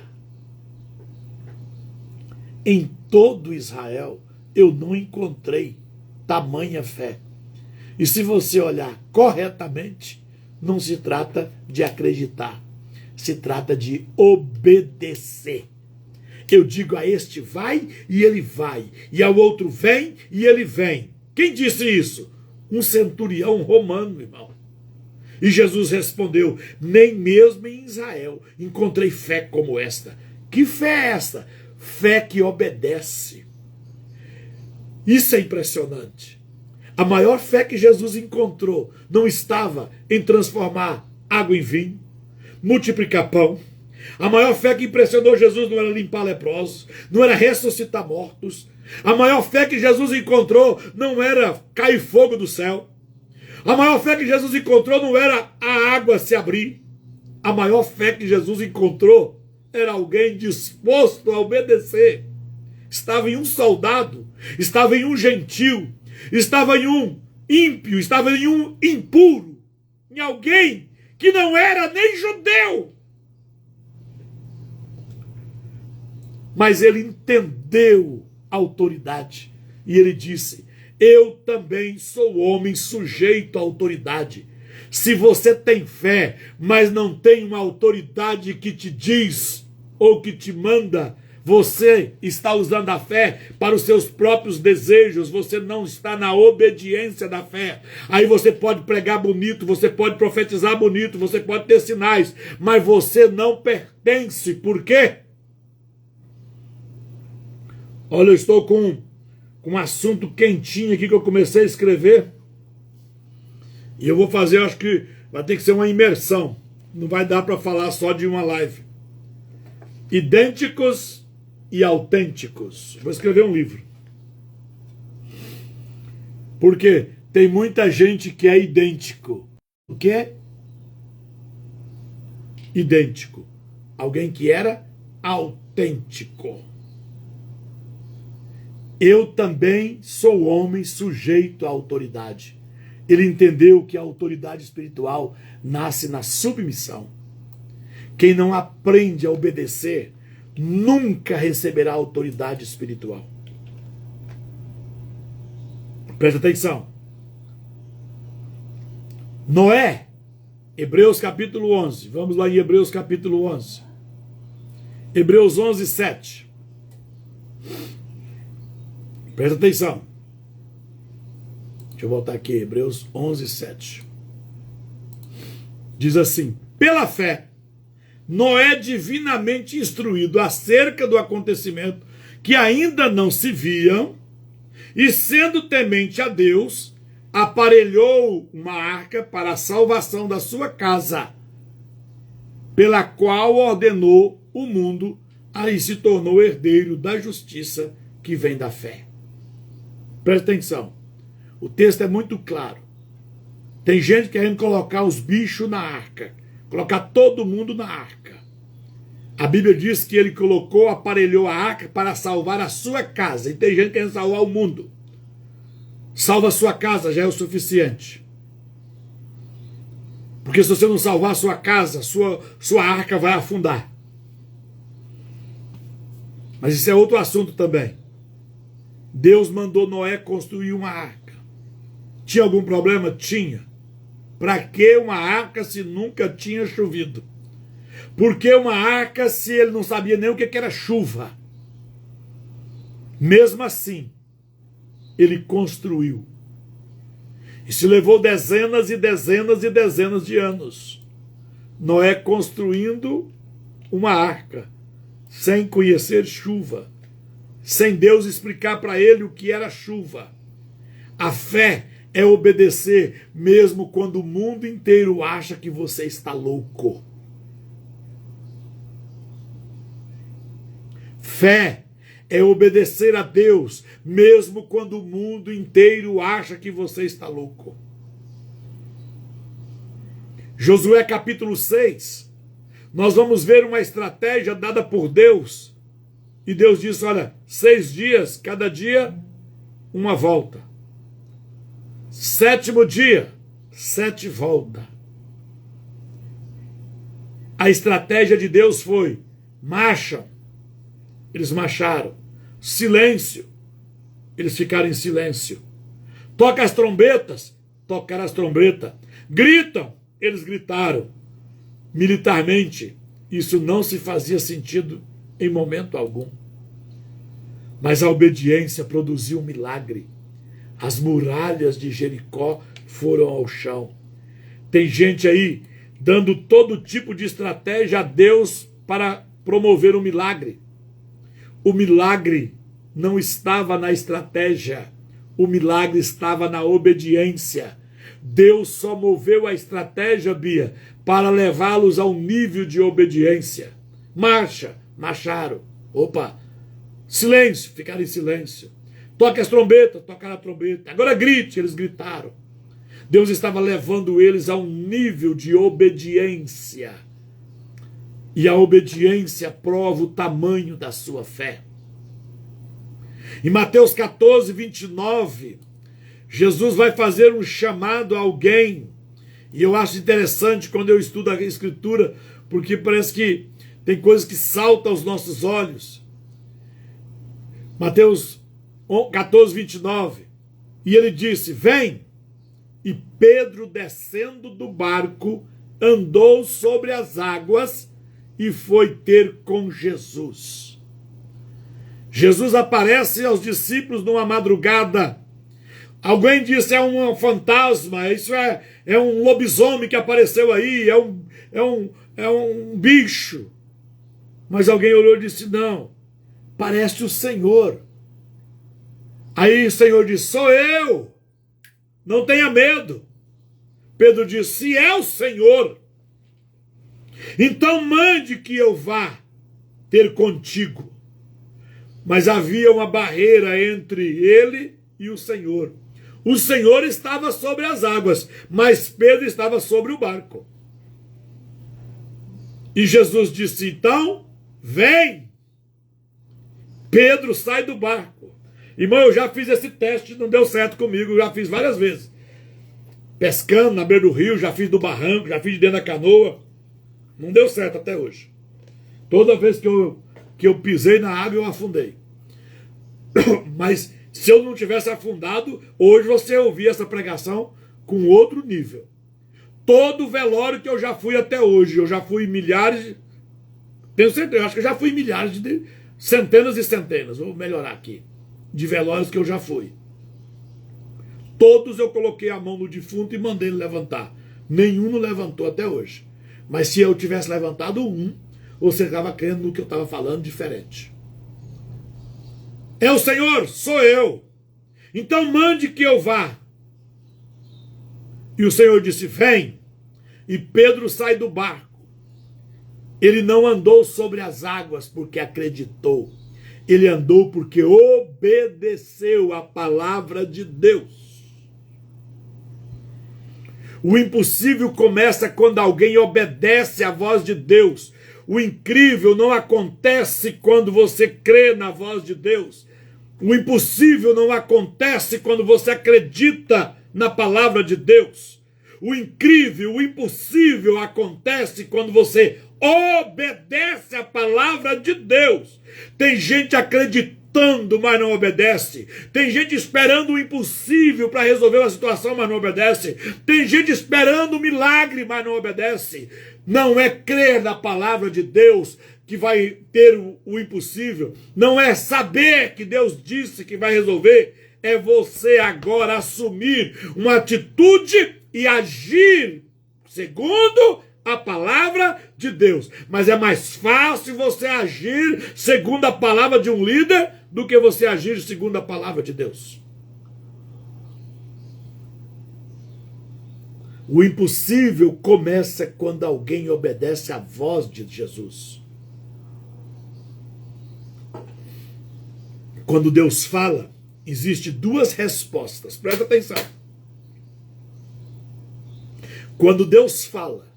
Speaker 1: Em todo Israel eu não encontrei tamanha fé. E se você olhar corretamente, não se trata de acreditar, se trata de obedecer. Eu digo a este vai e ele vai, e ao outro vem e ele vem. Quem disse isso? Um centurião romano, irmão. E Jesus respondeu, nem mesmo em Israel encontrei fé como esta. Que fé é esta? Fé que obedece. Isso é impressionante. A maior fé que Jesus encontrou não estava em transformar água em vinho, multiplicar pão. A maior fé que impressionou Jesus não era limpar leprosos, não era ressuscitar mortos. A maior fé que Jesus encontrou não era cair fogo do céu. A maior fé que Jesus encontrou não era a água se abrir. A maior fé que Jesus encontrou era alguém disposto a obedecer. Estava em um soldado, estava em um gentil, estava em um ímpio, estava em um impuro, em alguém que não era nem judeu. Mas ele entendeu a autoridade e ele disse, eu também sou homem sujeito à autoridade. Se você tem fé, mas não tem uma autoridade que te diz ou que te manda, você está usando a fé para os seus próprios desejos, você não está na obediência da fé. Aí você pode pregar bonito, você pode profetizar bonito, você pode ter sinais, mas você não pertence. Por quê? Olha, eu estou com um assunto quentinho aqui que eu comecei a escrever. E eu vou fazer, acho que vai ter que ser uma imersão. Não vai dar para falar só de uma live. Idênticos e autênticos. Vou escrever um livro. Porque tem muita gente que é idêntico. O que é? Idêntico. Alguém que era autêntico. Eu também sou homem sujeito à autoridade. Ele entendeu que a autoridade espiritual nasce na submissão. Quem não aprende a obedecer nunca receberá autoridade espiritual. Presta atenção. Noé, Hebreus capítulo 11. Vamos lá em Hebreus capítulo 11. Hebreus 11, 7. Presta atenção. Deixa eu voltar aqui, Hebreus 11, 7. Diz assim: pela fé, Noé, divinamente instruído acerca do acontecimento que ainda não se viam, e sendo temente a Deus, aparelhou uma arca para a salvação da sua casa, pela qual ordenou o mundo, aí se tornou herdeiro da justiça que vem da fé. Presta atenção. O texto é muito claro. Tem gente querendo colocar os bichos na arca, colocar todo mundo na arca. A Bíblia diz que ele colocou, aparelhou a arca para salvar a sua casa. E tem gente querendo salvar o mundo. Salva a sua casa, já é o suficiente. Porque se você não salvar a sua casa, sua arca vai afundar. Mas isso é outro assunto também. Deus mandou Noé construir uma arca. Tinha algum problema? Tinha. Para que uma arca se nunca tinha chovido? Por que uma arca se ele não sabia nem o que era chuva? Mesmo assim, ele construiu. Isso levou dezenas e dezenas e dezenas de anos. Noé construindo uma arca, sem conhecer chuva, sem Deus explicar para ele o que era chuva. A fé é obedecer, mesmo quando o mundo inteiro acha que você está louco. Fé é obedecer a Deus, mesmo quando o mundo inteiro acha que você está louco. Josué capítulo 6, nós vamos ver uma estratégia dada por Deus. E Deus disse, olha, 6 dias, cada dia, uma volta. 7º dia, 7 voltas. A estratégia de Deus foi, marcham. Eles marcharam. Silêncio. Eles ficaram em silêncio. Toca as trombetas. Tocaram as trombetas. Gritam. Eles gritaram. Militarmente, isso não se fazia sentido em momento algum. Mas a obediência produziu um milagre. As muralhas de Jericó foram ao chão. Tem gente aí dando todo tipo de estratégia a Deus para promover um milagre. O milagre não estava na estratégia. O milagre estava na obediência. Deus só moveu a estratégia, Bia, para levá-los a um nível de obediência. Marcha, marcharam. Opa, silêncio, ficaram em silêncio. Toque as trombetas, tocaram a trombeta. Agora grite, eles gritaram. Deus estava levando eles a um nível de obediência. E a obediência prova o tamanho da sua fé. Em Mateus 14, 29, Jesus vai fazer um chamado a alguém. E eu acho interessante quando eu estudo a Escritura, porque parece que tem coisas que saltam aos nossos olhos. Mateus 14, 29. E ele disse, vem. E Pedro, descendo do barco, andou sobre as águas e foi ter com Jesus. Jesus aparece aos discípulos numa madrugada. Alguém disse, é um fantasma, isso é um lobisomem que apareceu aí, é um bicho. Mas alguém olhou e disse, não, parece o Senhor. Aí o Senhor disse, sou eu, não tenha medo. Pedro disse, se é o Senhor, então mande que eu vá ter contigo. Mas havia uma barreira entre ele e o Senhor. O Senhor estava sobre as águas, mas Pedro estava sobre o barco. E Jesus disse, então, vem. Pedro sai do barco. Irmão, eu já fiz esse teste, não deu certo comigo, eu já fiz várias vezes. Pescando na beira do rio, já fiz do barranco, já fiz de dentro da canoa. Não deu certo até hoje. Toda vez que eu pisei na água, eu afundei. Mas se eu não tivesse afundado, hoje você ouvia essa pregação com outro nível. Todo velório que eu já fui até hoje, eu já fui milhares, tenho certeza, acho que eu já fui milhares de centenas e centenas, vou melhorar aqui, de velórios que eu já fui. Todos eu coloquei a mão no defunto e mandei ele levantar. Nenhum não levantou até hoje. Mas se eu tivesse levantado um, você estava crendo no que eu estava falando diferente. É o Senhor, sou eu. Então mande que eu vá. E o Senhor disse, vem. E Pedro sai do barco. Ele não andou sobre as águas porque acreditou. Ele andou porque obedeceu a palavra de Deus. O impossível começa quando alguém obedece à voz de Deus. O incrível não acontece quando você crê na voz de Deus. O impossível não acontece quando você acredita na palavra de Deus. O incrível, o impossível acontece quando você obedece à palavra de Deus. Tem gente acreditando, mas não obedece. Tem gente esperando o impossível para resolver uma situação, mas não obedece. Tem gente esperando um milagre, mas não obedece. Não é crer na palavra de Deus que vai ter o impossível. Não é saber que Deus disse que vai resolver. É você agora assumir uma atitude e agir segundo a palavra de Deus. Mas é mais fácil você agir segundo a palavra de um líder do que você agir segundo a palavra de Deus. O impossível começa quando alguém obedece à voz de Jesus. Quando Deus fala, existem duas respostas. Presta atenção. Quando Deus fala,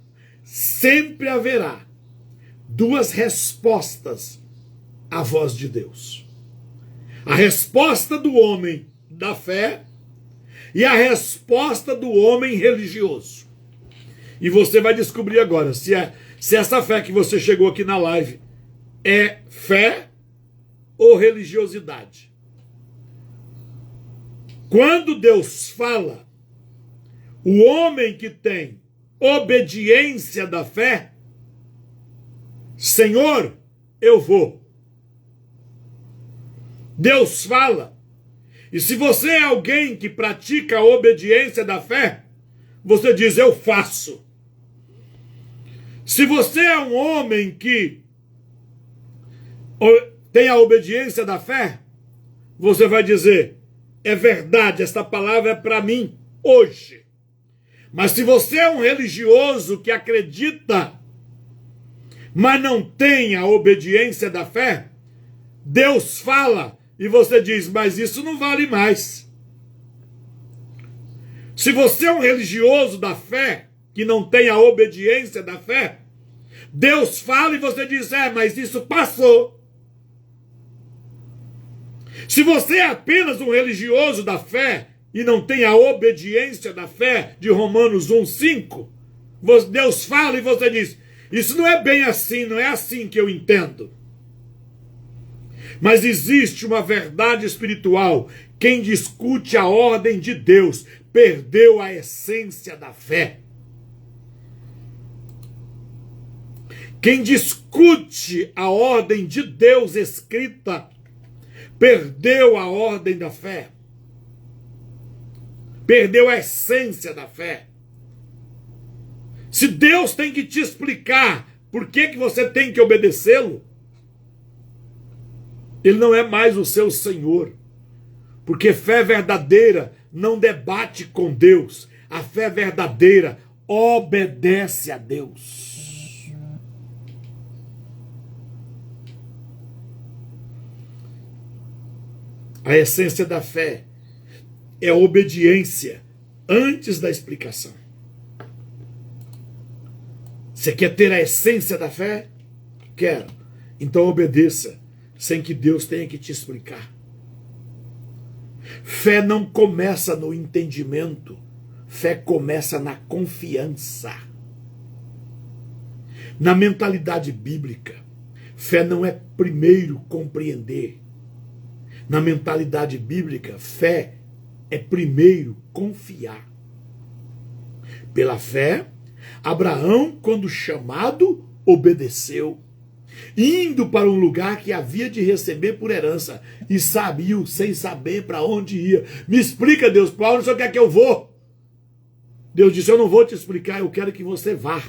Speaker 1: sempre haverá duas respostas à voz de Deus. A resposta do homem da fé e a resposta do homem religioso. E você vai descobrir agora se essa fé que você chegou aqui na live é fé ou religiosidade. Quando Deus fala, o homem que tem obediência da fé, Senhor, eu vou. Deus fala. E se você é alguém que pratica a obediência da fé, você diz, eu faço. Se você é um homem que tem a obediência da fé, você vai dizer, é verdade, esta palavra é para mim hoje. Mas se você é um religioso que acredita, mas não tem a obediência da fé, Deus fala e você diz, mas isso não vale mais. Se você é um religioso da fé, que não tem a obediência da fé, Deus fala e você diz, mas isso passou. Se você é apenas um religioso da fé e não tem a obediência da fé de Romanos 1:5, Deus fala e você diz, isso não é bem assim, não é assim que eu entendo. Mas existe uma verdade espiritual. Quem discute a ordem de Deus perdeu a essência da fé. Quem discute a ordem de Deus escrita perdeu a ordem da fé. Perdeu a essência da fé. Se Deus tem que te explicar por que você tem que obedecê-lo, Ele não é mais o seu Senhor. Porque fé verdadeira não debate com Deus. A fé verdadeira obedece a Deus. A essência da fé é obediência antes da explicação. Você quer ter a essência da fé? Quero. Então obedeça, sem que Deus tenha que te explicar. Fé não começa no entendimento, fé começa na confiança. Na mentalidade bíblica, fé não é primeiro compreender. Na mentalidade bíblica, fé é primeiro confiar. Pela fé, Abraão, quando chamado, obedeceu, indo para um lugar que havia de receber por herança, e sabia, sem saber para onde ia. Me explica, Deus, para onde o Senhor quer que eu vou? Deus disse, eu não vou te explicar, eu quero que você vá.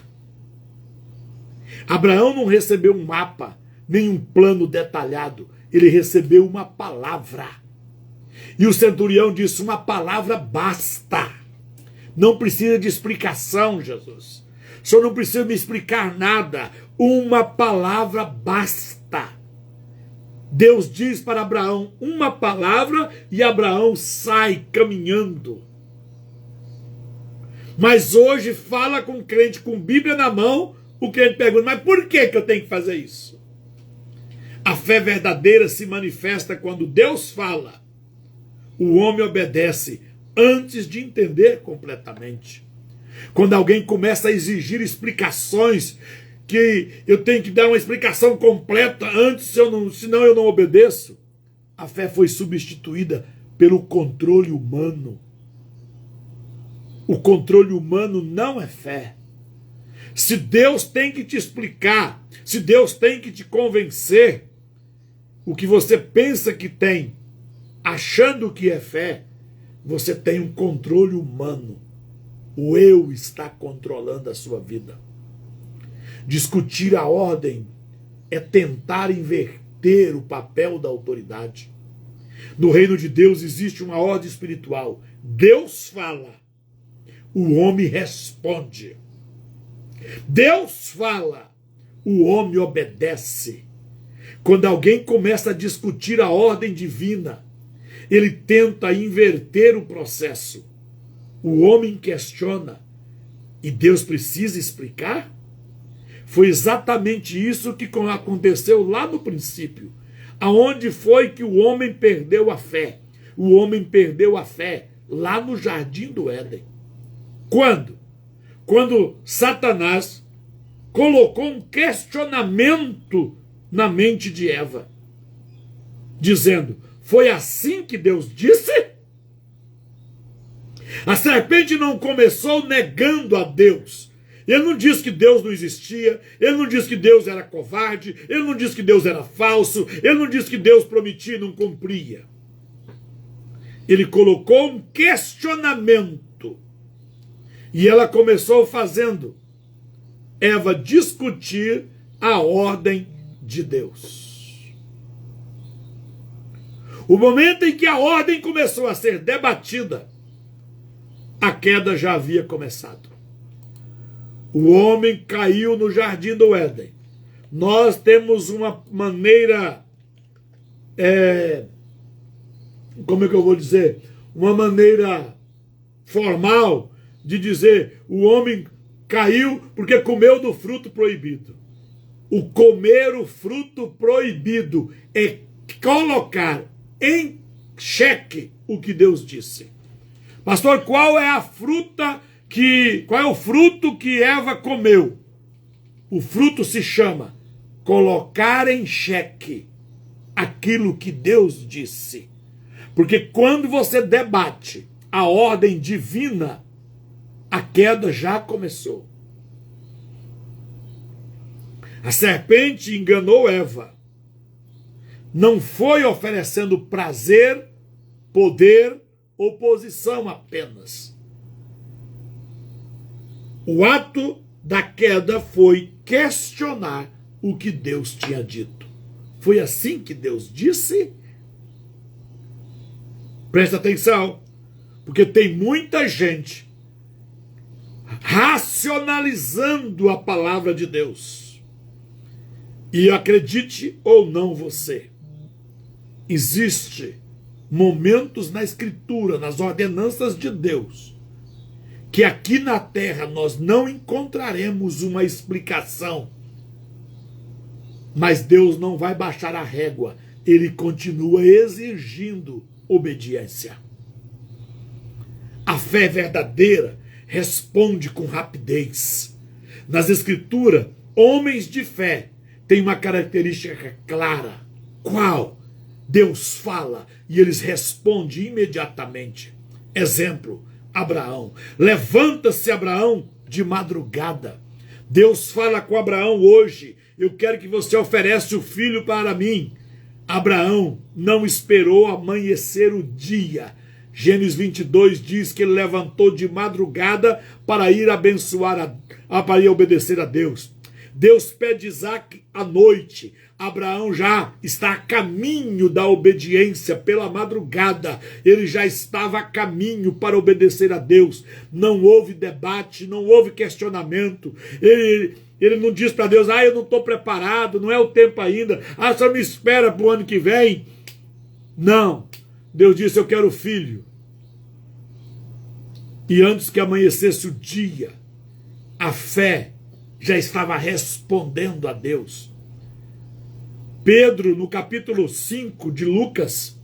Speaker 1: Abraão não recebeu um mapa, nem um plano detalhado, ele recebeu uma palavra. E o centurião disse, uma palavra basta. Não precisa de explicação, Jesus. O Senhor não precisa me explicar nada. Uma palavra basta. Deus diz para Abraão uma palavra e Abraão sai caminhando. Mas hoje fala com o crente com Bíblia na mão, o crente pergunta, mas por que eu tenho que fazer isso? A fé verdadeira se manifesta quando Deus fala. O homem obedece antes de entender completamente. Quando alguém começa a exigir explicações, que eu tenho que dar uma explicação completa antes, senão eu não obedeço. A fé foi substituída pelo controle humano. O controle humano não é fé. Se Deus tem que te explicar, se Deus tem que te convencer, o que você pensa que tem, achando que é fé, você tem um controle humano. O eu está controlando a sua vida. Discutir a ordem é tentar inverter o papel da autoridade. No reino de Deus existe uma ordem espiritual. Deus fala, o homem responde. Deus fala, o homem obedece. Quando alguém começa a discutir a ordem divina, ele tenta inverter o processo. O homem questiona e Deus precisa explicar? Foi exatamente isso que aconteceu lá no princípio. Aonde foi que o homem perdeu a fé? O homem perdeu a fé lá no jardim do Éden. Quando? Quando Satanás colocou um questionamento na mente de Eva, dizendo, foi assim que Deus disse? A serpente não começou negando a Deus. Ele não disse que Deus não existia, ele não disse que Deus era covarde, ele não disse que Deus era falso, ele não disse que Deus prometia e não cumpria. Ele colocou um questionamento. E ela começou fazendo Eva discutir a ordem de Deus. O momento em que a ordem começou a ser debatida, a queda já havia começado. O homem caiu no jardim do Éden. Nós temos uma maneira, como é que eu vou dizer? Uma maneira formal de dizer, o homem caiu porque comeu do fruto proibido. O comer o fruto proibido é colocar em xeque o que Deus disse. Pastor, qual é o fruto que Eva comeu? O fruto se chama colocar em xeque aquilo que Deus disse. Porque quando você debate a ordem divina, a queda já começou. A serpente enganou Eva. Não foi oferecendo prazer, poder ou posição apenas. O ato da queda foi questionar o que Deus tinha dito. Foi assim que Deus disse? Presta atenção, porque tem muita gente racionalizando a palavra de Deus. E acredite ou não você, existe momentos na Escritura, nas ordenanças de Deus, que aqui na terra nós não encontraremos uma explicação, mas Deus não vai baixar a régua, ele continua exigindo obediência. A fé verdadeira responde com rapidez. Nas Escrituras, homens de fé têm uma característica clara. Qual? Deus fala e eles respondem imediatamente. Exemplo, Abraão. Levanta-se, Abraão, de madrugada. Deus fala com Abraão hoje: eu quero que você ofereça o filho para mim. Abraão não esperou amanhecer o dia. Gênesis 22 diz que ele levantou de madrugada para ir abençoar, para ir obedecer a Deus. Deus pede Isaac à noite. Abraão já está a caminho da obediência pela madrugada. Ele já estava a caminho para obedecer a Deus. Não houve debate, não houve questionamento. Ele não diz para Deus: eu não estou preparado, não é o tempo ainda. Só me espera para o ano que vem. Não. Deus disse: eu quero filho. E antes que amanhecesse o dia, a fé já estava respondendo a Deus. Pedro, no capítulo 5 de Lucas,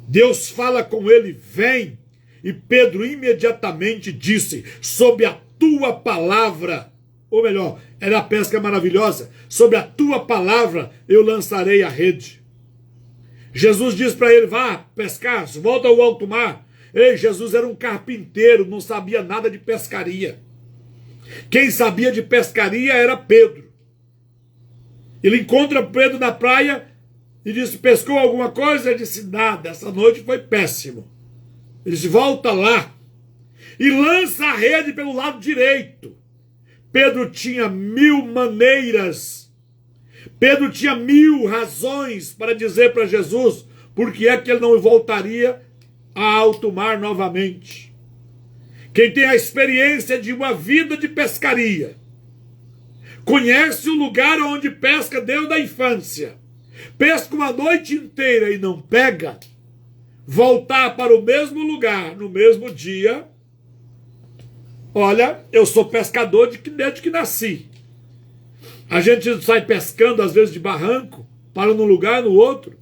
Speaker 1: Deus fala com ele: vem. E Pedro imediatamente disse: sob a tua palavra, ou melhor, era a pesca maravilhosa, sob a tua palavra eu lançarei a rede. Jesus diz para ele: vá pescar, volta ao alto mar. Ei, Jesus era um carpinteiro, não sabia nada de pescaria. Quem sabia de pescaria era Pedro. Ele encontra Pedro na praia e diz: pescou alguma coisa? Ele disse: nada, essa noite foi péssimo. Ele disse: volta lá e lança a rede pelo lado direito. Pedro tinha 1000 maneiras, Pedro tinha 1000 razões para dizer para Jesus por que é que ele não voltaria a alto mar novamente. Quem tem a experiência de uma vida de pescaria, conhece o lugar onde pesca desde a infância, pesca uma noite inteira e não pega, voltar para o mesmo lugar no mesmo dia. Olha, eu sou pescador desde que nasci. A gente sai pescando às vezes de barranco, para num lugar no outro.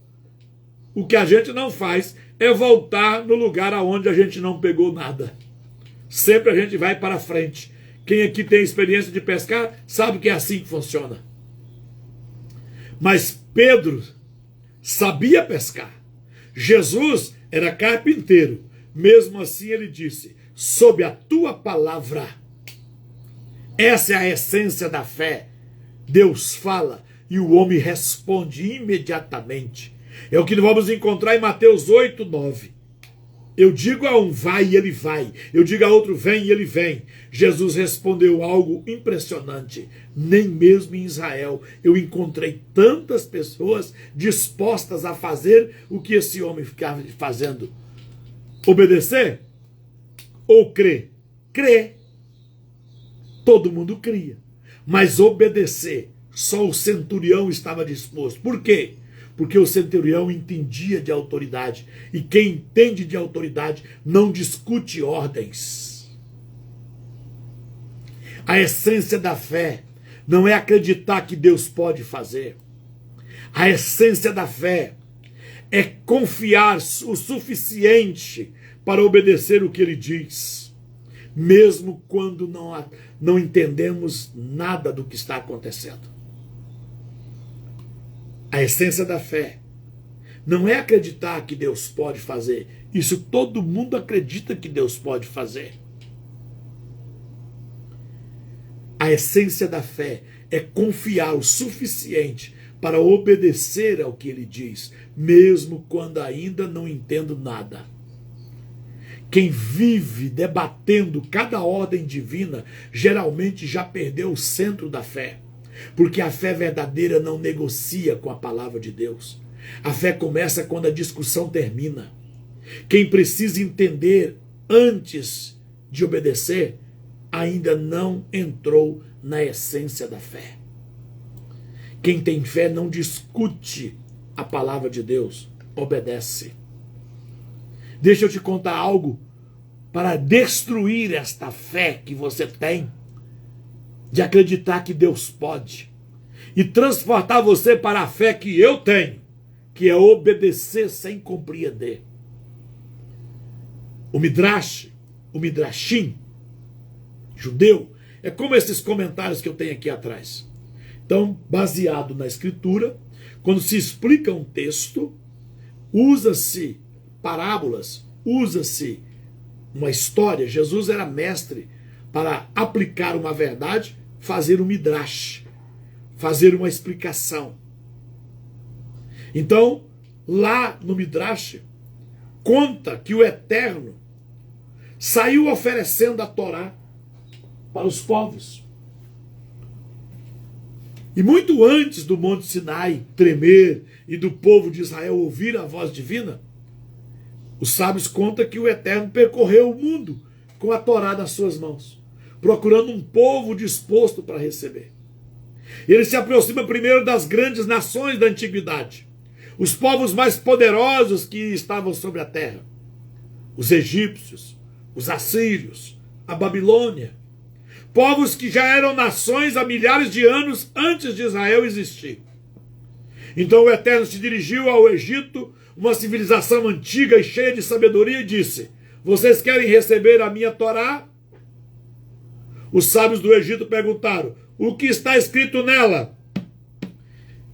Speaker 1: O que a gente não faz é voltar no lugar aonde a gente não pegou nada. Sempre a gente vai para frente. Quem aqui tem experiência de pescar sabe que é assim que funciona. Mas Pedro sabia pescar. Jesus era carpinteiro. Mesmo assim ele disse: sob a tua palavra. Essa é a essência da fé. Deus fala e o homem responde imediatamente. É o que vamos encontrar em Mateus 8, 9. Eu digo a um: vai, e ele vai. Eu digo a outro: vem, e ele vem. Jesus respondeu algo impressionante. Nem mesmo em Israel eu encontrei tantas pessoas dispostas a fazer o que esse homem ficava fazendo. Obedecer ou crer? Crer. Todo mundo cria. Mas obedecer, só o centurião estava disposto. Por quê? Porque o centurião entendia de autoridade. E quem entende de autoridade não discute ordens. A essência da fé não é acreditar que Deus pode fazer. A essência da fé é confiar o suficiente para obedecer o que ele diz, mesmo quando não entendemos nada do que está acontecendo. A essência da fé não é acreditar que Deus pode fazer. Isso todo mundo acredita que Deus pode fazer. A essência da fé é confiar o suficiente para obedecer ao que ele diz, mesmo quando ainda não entendo nada. Quem vive debatendo cada ordem divina, geralmente já perdeu o centro da fé. Porque a fé verdadeira não negocia com a palavra de Deus. A fé começa quando a discussão termina. Quem precisa entender antes de obedecer, ainda não entrou na essência da fé. Quem tem fé não discute a palavra de Deus. obedece. Deixa eu te contar algo para destruir esta fé que você tem de acreditar que Deus pode e transportar você para a fé que eu tenho, que é obedecer sem compreender. O Midrash, o Midrashim judeu, é como esses comentários que eu tenho aqui atrás. Então, baseado na escritura, quando se explica um texto, usa-se parábolas, usa-se uma história. Jesus era mestre para aplicar uma verdade, fazer um Midrash, fazer uma explicação. Então, lá no Midrash, conta que o Eterno saiu oferecendo a Torá para os povos. E muito antes do Monte Sinai tremer e do povo de Israel ouvir a voz divina, os sábios contam que o Eterno percorreu o mundo com a Torá nas suas mãos, procurando um povo disposto para receber. Ele se aproxima primeiro das grandes nações da antiguidade, os povos mais poderosos que estavam sobre a terra, os egípcios, os assírios, a Babilônia, povos que já eram nações há milhares de anos antes de Israel existir. Então o Eterno se dirigiu ao Egito, uma civilização antiga e cheia de sabedoria, e disse: vocês querem receber a minha Torá? Os sábios do Egito perguntaram: o que está escrito nela?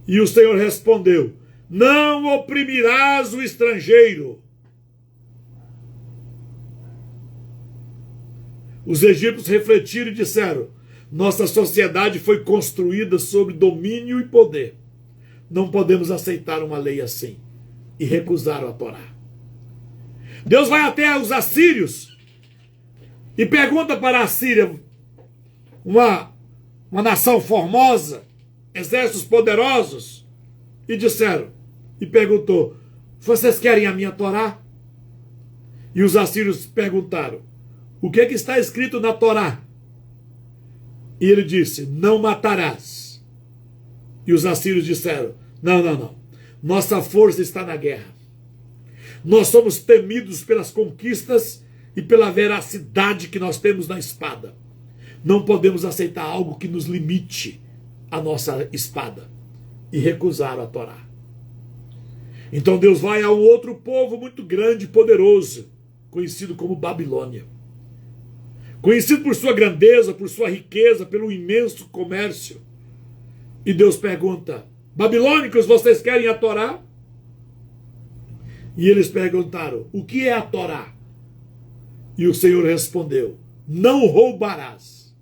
Speaker 1: E o Senhor respondeu: não oprimirás o estrangeiro. Os egípcios refletiram e disseram: nossa sociedade foi construída sobre domínio e poder. Não podemos aceitar uma lei assim. E recusaram a Torá. Deus vai até os assírios e pergunta para a Síria, uma nação formosa, exércitos poderosos, e perguntou: vocês querem a minha Torá? E os assírios perguntaram: o que está escrito na Torá? E ele disse: não matarás. E os assírios disseram: não. Nossa força está na guerra. Nós somos temidos pelas conquistas e pela veracidade que nós temos na espada. Não podemos aceitar algo que nos limite a nossa espada. E recusaram a Torá. Então Deus vai a um outro povo muito grande e poderoso, conhecido como Babilônia. Conhecido por sua grandeza, por sua riqueza, pelo imenso comércio. E Deus pergunta: babilônicos, vocês querem a Torá? E eles perguntaram: o que é a Torá? E o Senhor respondeu: não roubarás.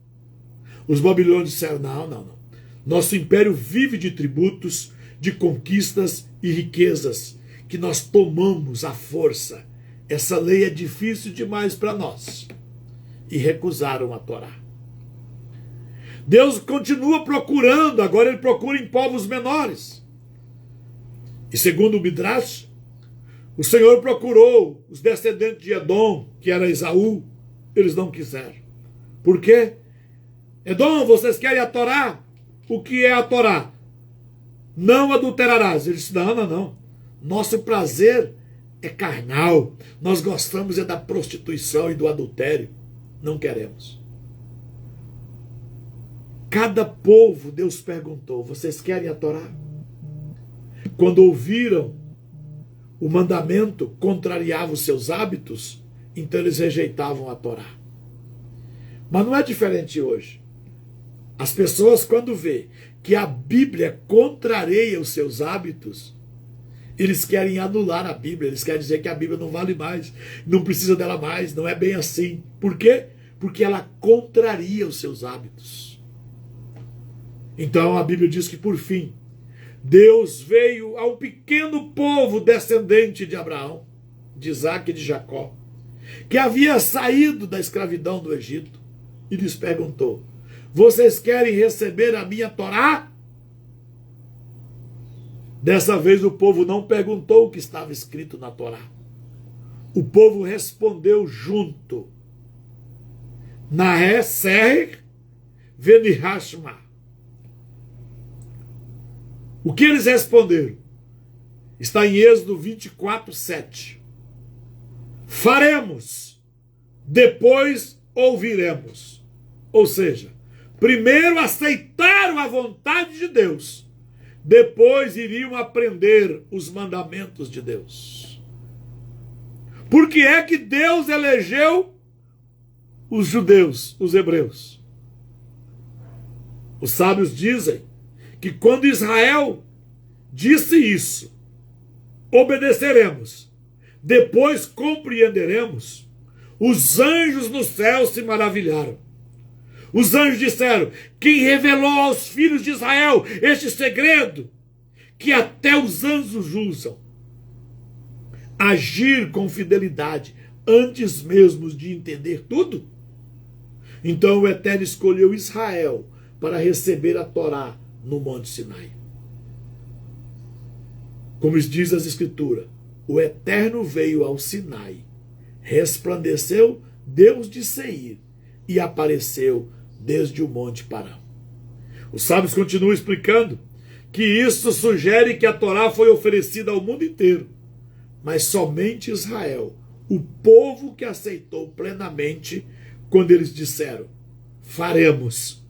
Speaker 1: Os babilônios disseram: não. Nosso império vive de tributos, de conquistas e riquezas que nós tomamos à força. Essa lei é difícil demais para nós. E recusaram a Torá. Deus continua procurando, agora ele procura em povos menores. E segundo o Midrash, o Senhor procurou os descendentes de Edom, que era Esaú, eles não quiseram. Por quê? Edom, vocês querem a Torá? O que é a Torá? Não adulterarás. Ele disse: não. Nosso prazer é carnal. Nós gostamos é da prostituição e do adultério. Não queremos. Cada povo, Deus perguntou: vocês querem a Torá? Quando ouviram o mandamento, contrariava os seus hábitos, então eles rejeitavam a Torá. Mas não é diferente hoje. As pessoas, quando vê que a Bíblia contraria os seus hábitos, eles querem anular a Bíblia, eles querem dizer que a Bíblia não vale mais, não precisa dela mais, não é bem assim. Por quê? Porque ela contraria os seus hábitos. Então a Bíblia diz que, por fim, Deus veio a um pequeno povo descendente de Abraão, de Isaac e de Jacó, que havia saído da escravidão do Egito, e lhes perguntou: vocês querem receber a minha Torá? Dessa vez o povo não perguntou o que estava escrito na Torá. O povo respondeu junto: Naé Ser Venihashma. O que eles responderam? Está em Êxodo 24, 7. Faremos, depois ouviremos. Ou seja, primeiro aceitaram a vontade de Deus, depois iriam aprender os mandamentos de Deus. Por que é que Deus elegeu os judeus, os hebreus? Os sábios dizem que quando Israel disse isso, obedeceremos, depois compreenderemos, os anjos no céu se maravilharam. Os anjos disseram: quem revelou aos filhos de Israel este segredo que até os anjos usam? Agir com fidelidade antes mesmo de entender tudo. Então o Eterno escolheu Israel para receber a Torá no Monte Sinai. Como diz as Escrituras, o Eterno veio ao Sinai, resplandeceu Deus de Seir e apareceu desde o Monte Parã. Os sábios continuam explicando que isso sugere que a Torá foi oferecida ao mundo inteiro, mas somente Israel, o povo que aceitou plenamente quando eles disseram: faremos,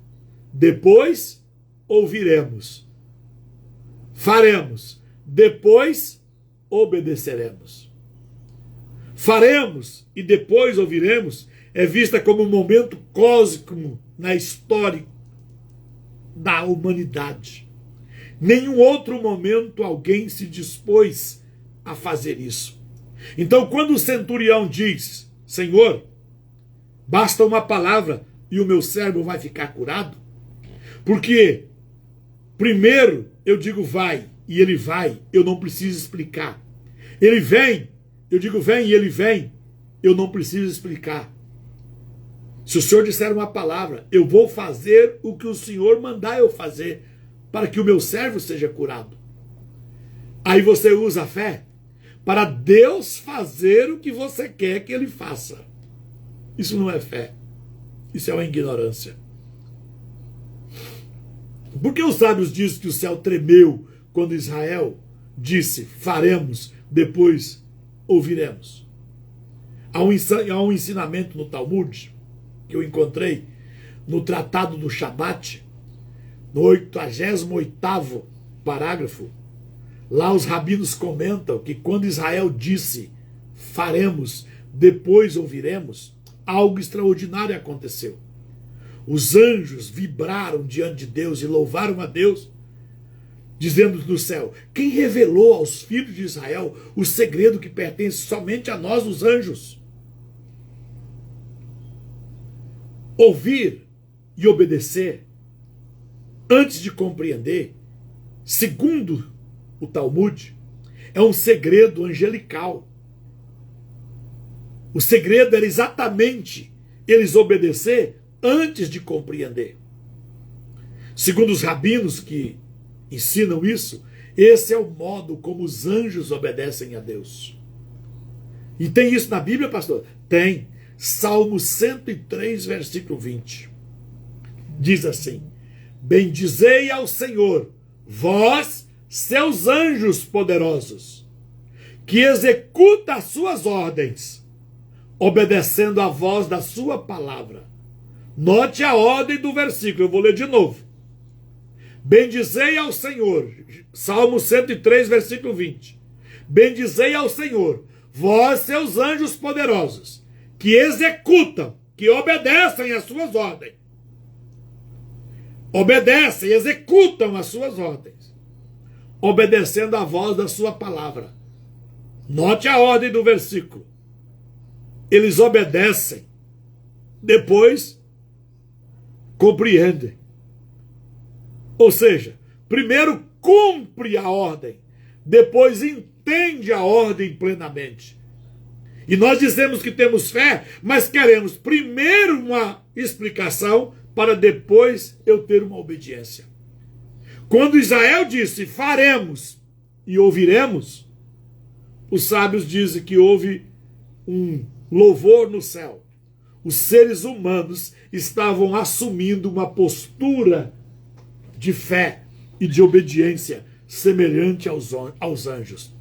Speaker 1: depois ouviremos. Faremos, depois obedeceremos. Faremos e depois ouviremos é vista como um momento cósmico na história da humanidade. Nenhum outro momento alguém se dispôs a fazer isso. Então, quando o centurião diz: Senhor, basta uma palavra e o meu servo vai ficar curado, porque primeiro eu digo vai, e ele vai, eu não preciso explicar. Ele vem, eu digo vem, e ele vem, eu não preciso explicar. Se o Senhor disser uma palavra, eu vou fazer o que o Senhor mandar eu fazer, para que o meu servo seja curado. Aí você usa a fé para Deus fazer o que você quer que ele faça. Isso não é fé. Isso é uma ignorância. Por que os sábios dizem que o céu tremeu quando Israel disse: faremos, depois ouviremos? Há um ensinamento no Talmud que eu encontrei no Tratado do Shabat, no 88º parágrafo. Lá os rabinos comentam que quando Israel disse: faremos, depois ouviremos, algo extraordinário aconteceu. Os anjos vibraram diante de Deus e louvaram a Deus, dizendo do céu: quem revelou aos filhos de Israel o segredo que pertence somente a nós, os anjos? Ouvir e obedecer, antes de compreender, segundo o Talmud, é um segredo angelical. O segredo era exatamente eles obedecer antes de compreender. Segundo os rabinos que ensinam isso, esse é o modo como os anjos obedecem a Deus. E tem isso na Bíblia, pastor? Tem. Salmo 103, versículo 20. Diz assim: bendizei ao Senhor, vós, seus anjos poderosos, que executa as suas ordens, obedecendo a voz da sua palavra. Note a ordem do versículo, eu vou ler de novo. Bendizei ao Senhor, Salmo 103, versículo 20. Bendizei ao Senhor, vós, seus anjos poderosos, que executam, que obedecem às suas ordens. Obedecem, executam as suas ordens, obedecendo a voz da sua palavra. Note a ordem do versículo. Eles obedecem, depois compreendem. Ou seja, primeiro cumpre a ordem, depois entende a ordem plenamente. E nós dizemos que temos fé, mas queremos primeiro uma explicação para depois eu ter uma obediência. Quando Israel disse faremos e ouviremos, os sábios dizem que houve um louvor no céu. Os seres humanos estavam assumindo uma postura de fé e de obediência semelhante aos anjos.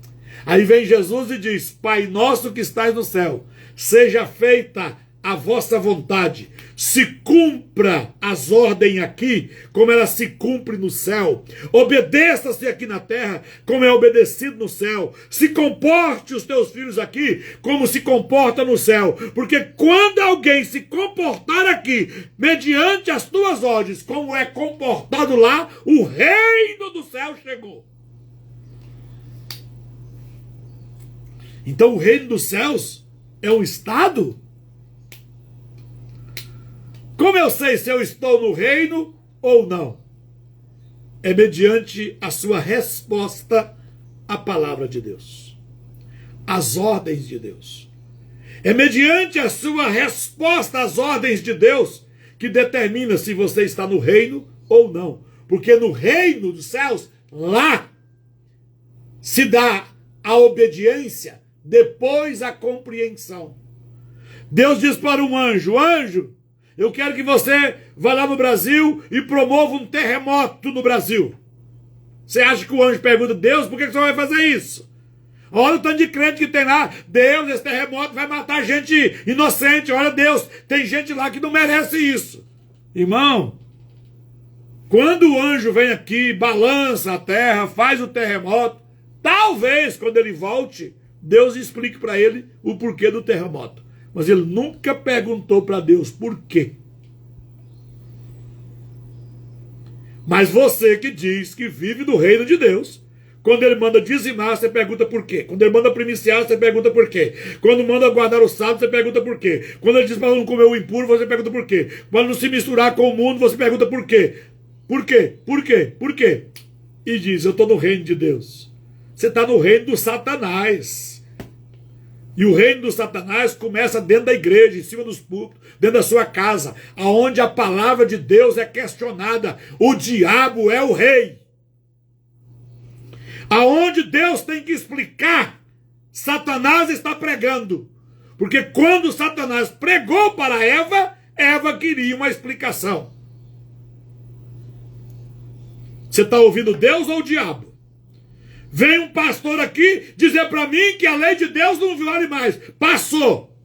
Speaker 1: Aí vem Jesus e diz: Pai nosso que estás no céu, seja feita a vossa vontade, se cumpra as ordens aqui, como ela se cumpre no céu, obedeça-se aqui na terra, como é obedecido no céu, se comporte os teus filhos aqui, como se comporta no céu, porque quando alguém se comportar aqui, mediante as tuas ordens, como é comportado lá, o reino do céu chegou. Então o reino dos céus é um estado? Como eu sei se eu estou no reino ou não? É mediante a sua resposta à palavra de Deus, às ordens de Deus. É mediante a sua resposta às ordens de Deus que determina se você está no reino ou não. Porque no reino dos céus, lá se dá a obediência, depois a compreensão. Deus diz para um anjo: anjo, eu quero que você vá lá no Brasil e promova um terremoto no Brasil. Você acha que o anjo pergunta: Deus, por que você vai fazer isso? Olha o tanto de crente que tem lá. Deus, esse terremoto vai matar gente inocente. Olha, Deus, tem gente lá que não merece isso. Irmão, quando o anjo vem aqui, balança a terra, faz o terremoto, talvez quando ele volte, Deus explique para ele o porquê do terremoto. Mas ele nunca perguntou para Deus por quê. Mas você que diz que vive do reino de Deus, quando ele manda dizimar, você pergunta por quê. Quando ele manda primiciar, você pergunta por quê. Quando manda guardar o sábado, você pergunta por quê. Quando ele diz para não comer o impuro, você pergunta por quê. Quando não se misturar com o mundo, você pergunta por quê. Por quê? Por quê? Por quê? E diz: eu estou no reino de Deus. Você está no reino do Satanás. E o reino do Satanás começa dentro da igreja, em cima dos púlpitos, dentro da sua casa, aonde a palavra de Deus é questionada. O diabo é o rei. Aonde Deus tem que explicar, Satanás está pregando. Porque quando Satanás pregou para Eva, Eva queria uma explicação. Você está ouvindo Deus ou o diabo? Vem um pastor aqui dizer para mim que a lei de Deus não vale mais. Passou.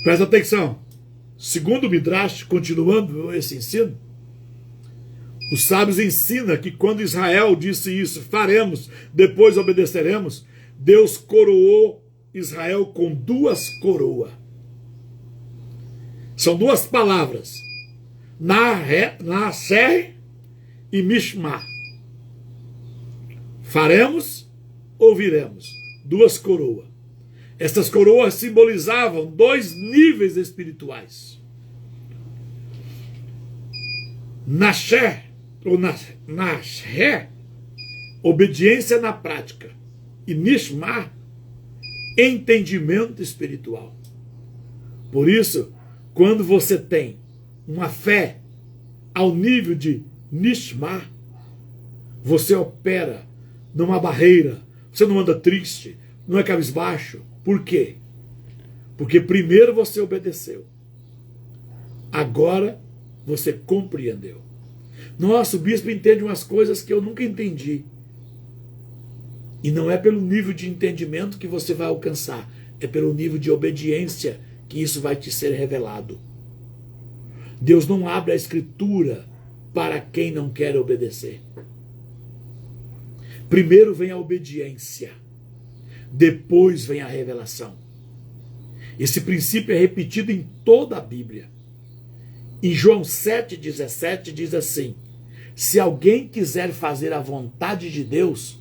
Speaker 1: Presta atenção. Segundo o Midrash, continuando esse ensino, os sábios ensinam que quando Israel disse isso, faremos, depois obedeceremos, Deus coroou Israel com duas coroas. São duas palavras. Nasser e Mishma. Faremos, ouviremos. Duas coroas. Essas coroas simbolizavam dois níveis espirituais. Nasher, ou Nasher, obediência na prática. E Mishma, entendimento espiritual. Por isso, quando você tem uma fé ao nível de Nishma, você opera numa barreira, você não anda triste, não é cabisbaixo. Por quê? Porque primeiro você obedeceu, agora você compreendeu. Nossa, o bispo entende umas coisas que eu nunca entendi. E não é pelo nível de entendimento que você vai alcançar, é pelo nível de obediência que isso vai te ser revelado. Deus não abre a escritura para quem não quer obedecer. Primeiro vem a obediência, depois vem a revelação. Esse princípio é repetido em toda a Bíblia. Em João 7,17 diz assim: se alguém quiser fazer a vontade de Deus,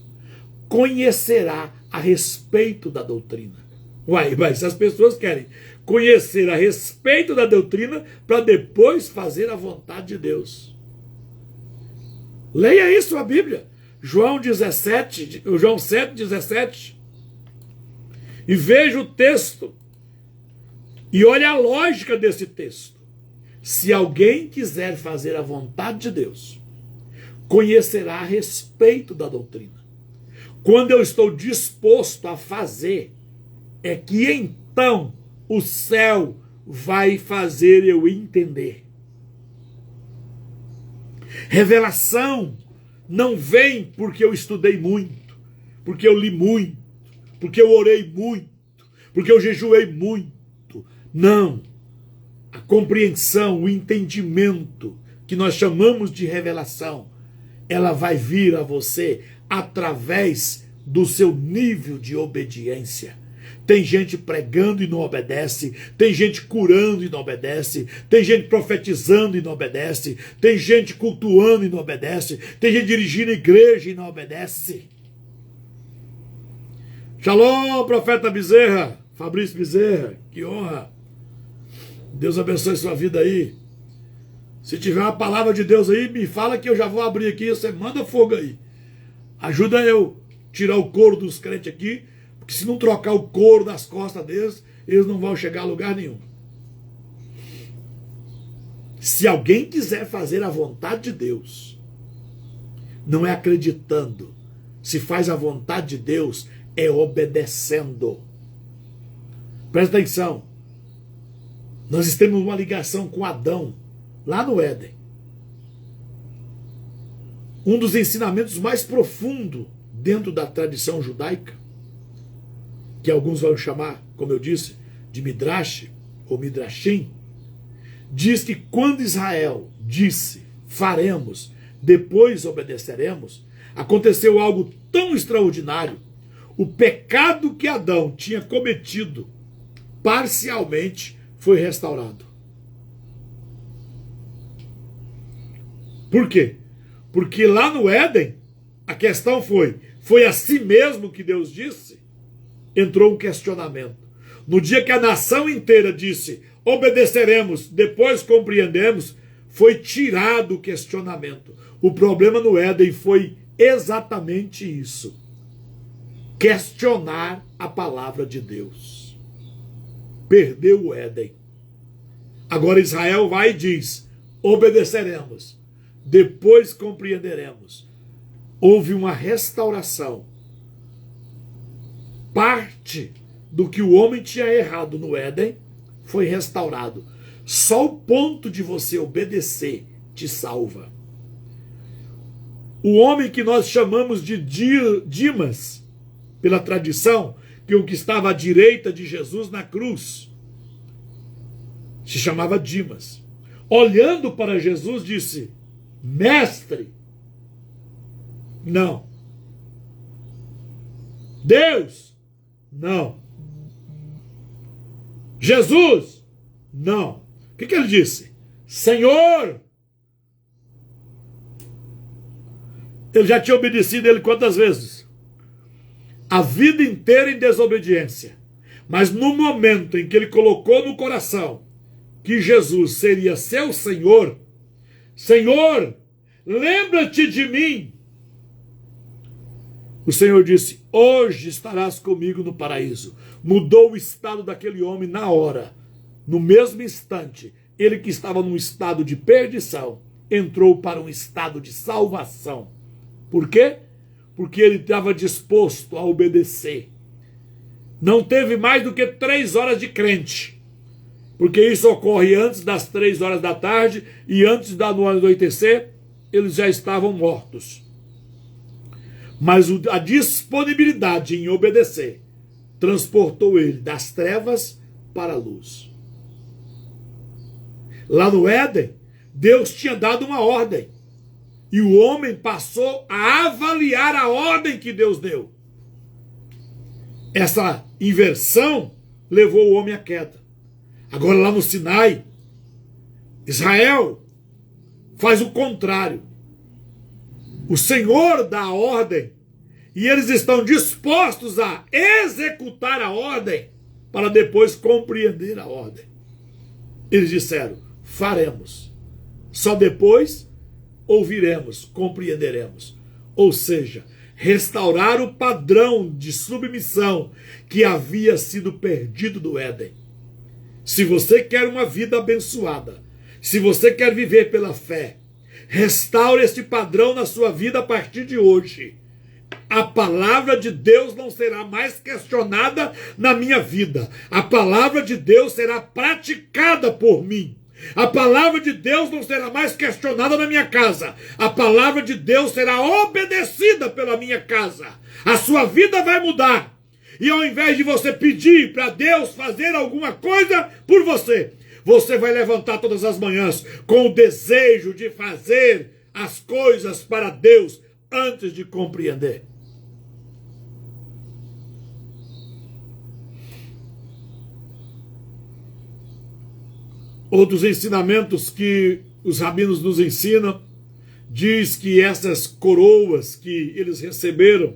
Speaker 1: conhecerá a respeito da doutrina. Uai, mas as pessoas querem conhecer a respeito da doutrina para depois fazer a vontade de Deus. Leia isso a Bíblia. João 7,17. E veja o texto. E olha a lógica desse texto. Se alguém quiser fazer a vontade de Deus, conhecerá a respeito da doutrina. Quando eu estou disposto a fazer, é que então o céu vai fazer eu entender. Revelação não vem porque eu estudei muito, porque eu li muito, porque eu orei muito, porque eu jejuei muito. Não. A compreensão, o entendimento, que nós chamamos de revelação, ela vai vir a você através do seu nível de obediência. Tem gente pregando e não obedece, tem gente curando e não obedece, tem gente profetizando e não obedece, tem gente cultuando e não obedece, tem gente dirigindo igreja e não obedece. Shalom, profeta Bezerra, Fabrício Bezerra, que honra. Deus abençoe sua vida aí. Se tiver uma palavra de Deus aí, me fala que eu já vou abrir aqui, você manda fogo aí. Ajuda eu tirar o couro dos crentes aqui, porque se não trocar o couro das costas deles, eles não vão chegar a lugar nenhum. Se alguém quiser fazer a vontade de Deus, não é acreditando. Se faz a vontade de Deus, é obedecendo. Presta atenção. Nós temos uma ligação com Adão, lá no Éden. Um dos ensinamentos mais profundos dentro da tradição judaica, que alguns vão chamar, como eu disse, de Midrash ou Midrashim, diz que quando Israel disse, faremos, depois obedeceremos, aconteceu algo tão extraordinário. O pecado que Adão tinha cometido, parcialmente, foi restaurado. Por quê? Porque lá no Éden, a questão foi assim mesmo que Deus disse? Entrou um questionamento. No dia que a nação inteira disse, obedeceremos, depois compreendemos, foi tirado o questionamento. O problema no Éden foi exatamente isso. Questionar a palavra de Deus. Perdeu o Éden. Agora Israel vai e diz, obedeceremos, depois compreenderemos. Houve uma restauração. Parte do que o homem tinha errado no Éden foi restaurado. Só o ponto de você obedecer te salva. O homem que nós chamamos de Dimas, pela tradição, que o que estava à direita de Jesus na cruz, se chamava Dimas. Olhando para Jesus, disse, mestre, não. Deus, não. Jesus, não. O que ele disse? Senhor. Ele já tinha obedecido ele quantas vezes? A vida inteira em desobediência. Mas no momento em que ele colocou no coração que Jesus seria seu Senhor, Senhor, lembra-te de mim. O Senhor disse, hoje estarás comigo no paraíso. Mudou o estado daquele homem na hora. No mesmo instante, ele que estava num estado de perdição, entrou para um estado de salvação. Por quê? Porque ele estava disposto a obedecer. Não teve mais do que 3 horas de crente. Porque isso ocorre antes das 3 horas da tarde e antes do anoitecer, eles já estavam mortos. Mas a disponibilidade em obedecer transportou ele das trevas para a luz. Lá no Éden, Deus tinha dado uma ordem. E o homem passou a avaliar a ordem que Deus deu. Essa inversão levou o homem à queda. Agora lá no Sinai, Israel faz o contrário. O Senhor dá a ordem e eles estão dispostos a executar a ordem para depois compreender a ordem. Eles disseram, faremos. Só depois ouviremos, compreenderemos. Ou seja, restaurar o padrão de submissão que havia sido perdido do Éden. Se você quer uma vida abençoada, se você quer viver pela fé, restaure este padrão na sua vida a partir de hoje. A palavra de Deus não será mais questionada na minha vida. A palavra de Deus será praticada por mim. A palavra de Deus não será mais questionada na minha casa. A palavra de Deus será obedecida pela minha casa. A sua vida vai mudar. E ao invés de você pedir para Deus fazer alguma coisa por você, você vai levantar todas as manhãs com o desejo de fazer as coisas para Deus antes de compreender. Outros ensinamentos que os rabinos nos ensinam, diz que essas coroas que eles receberam,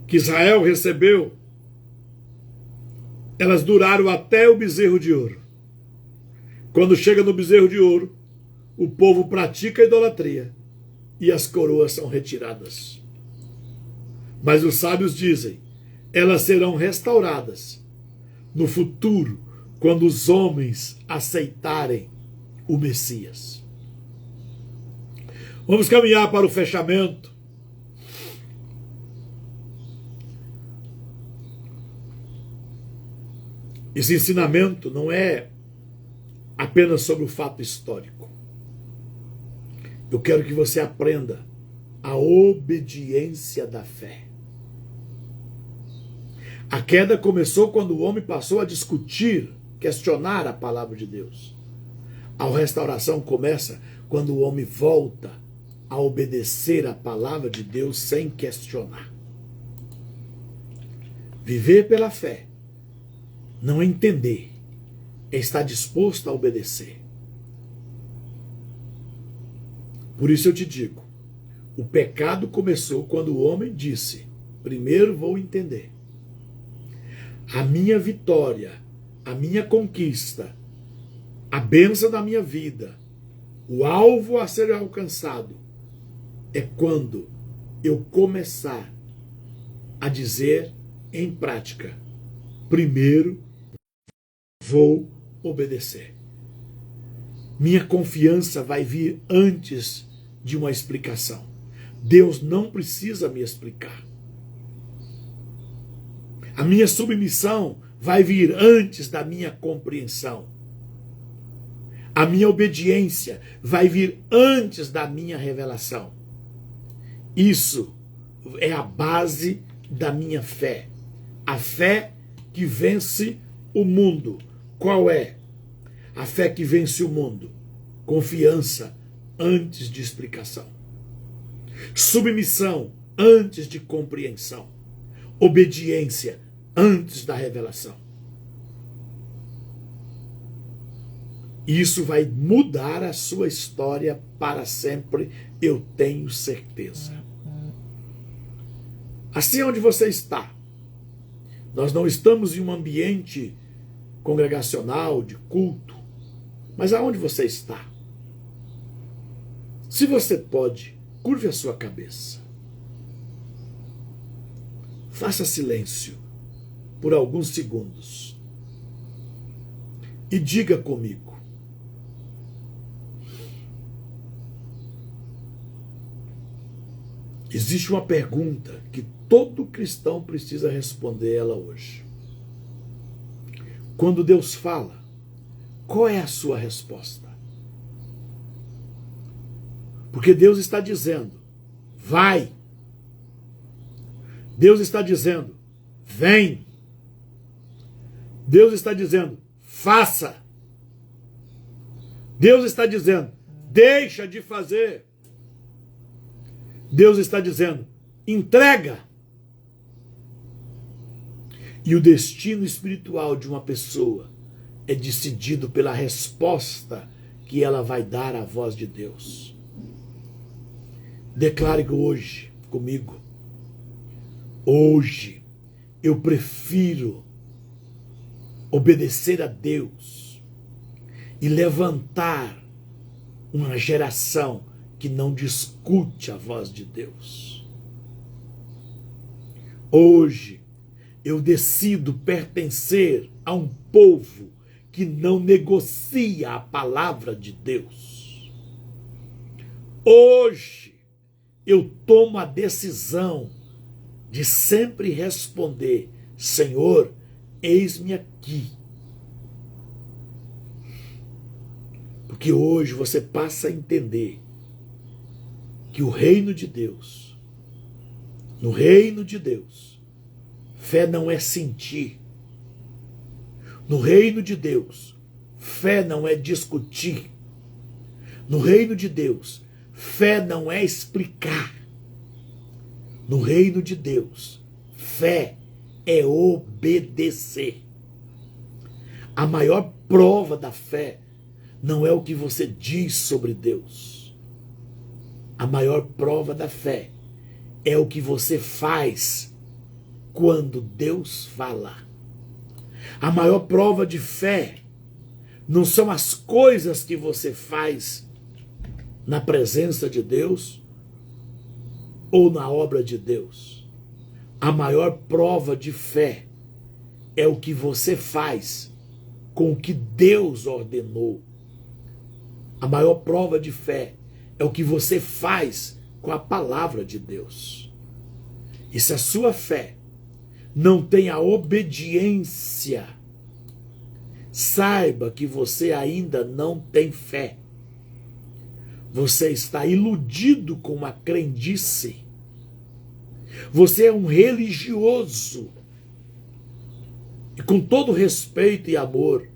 Speaker 1: que Israel recebeu, elas duraram até o bezerro de ouro. Quando chega no bezerro de ouro, o povo pratica a idolatria e as coroas são retiradas. Mas os sábios dizem, elas serão restauradas no futuro, quando os homens aceitarem o Messias. Vamos caminhar para o fechamento. Esse ensinamento não é apenas sobre o fato histórico. Eu quero que você aprenda a obediência da fé. A queda começou quando o homem passou a discutir, questionar a palavra de Deus. A restauração começa quando o homem volta a obedecer a palavra de Deus sem questionar. Viver pela fé não é entender, é estar disposto a obedecer. Por isso eu te digo, o pecado começou quando o homem disse, primeiro vou entender. A minha vitória, a minha conquista, a bênção da minha vida, o alvo a ser alcançado, é quando eu começar a dizer em prática, primeiro vou obedecer. Minha confiança vai vir antes de uma explicação. Deus não precisa me explicar. A minha submissão vai vir antes da minha compreensão. A minha obediência vai vir antes da minha revelação. Isso é a base da minha fé. A fé que vence o mundo. Qual é? A fé que vence o mundo. Confiança antes de explicação. Submissão antes de compreensão. Obediência antes da revelação. Isso vai mudar a sua história para sempre, eu tenho certeza. Assim onde você está, nós não estamos em um ambiente congregacional, de culto, mas aonde você está? Se você pode, curve a sua cabeça. Faça silêncio por alguns segundos e diga comigo. Existe uma pergunta que todo cristão precisa responder ela hoje. Quando Deus fala, qual é a sua resposta? Porque Deus está dizendo, vai. Deus está dizendo, vem. Deus está dizendo, faça. Deus está dizendo, deixa de fazer. Deus está dizendo, entrega. E o destino espiritual de uma pessoa é decidido pela resposta que ela vai dar à voz de Deus. Declare hoje comigo. Hoje eu prefiro obedecer a Deus e levantar uma geração que não discute a voz de Deus. Hoje eu decido pertencer a um povo que não negocia a palavra de Deus. Hoje eu tomo a decisão de sempre responder, Senhor, eis-me aqui. Porque hoje você passa a entender que o reino de Deus, no reino de Deus, fé não é sentir. No reino de Deus, fé não é discutir. No reino de Deus, fé não é explicar. No reino de Deus, fé é obedecer. A maior prova da fé não é o que você diz sobre Deus. A maior prova da fé é o que você faz quando Deus fala. A maior prova de fé não são as coisas que você faz na presença de Deus ou na obra de Deus. A maior prova de fé é o que você faz com o que Deus ordenou. A maior prova de fé é o que você faz com a palavra de Deus. E se a sua fé não tem a obediência, saiba que você ainda não tem fé. Você está iludido com uma crendice. Você é um religioso. E com todo respeito e amor,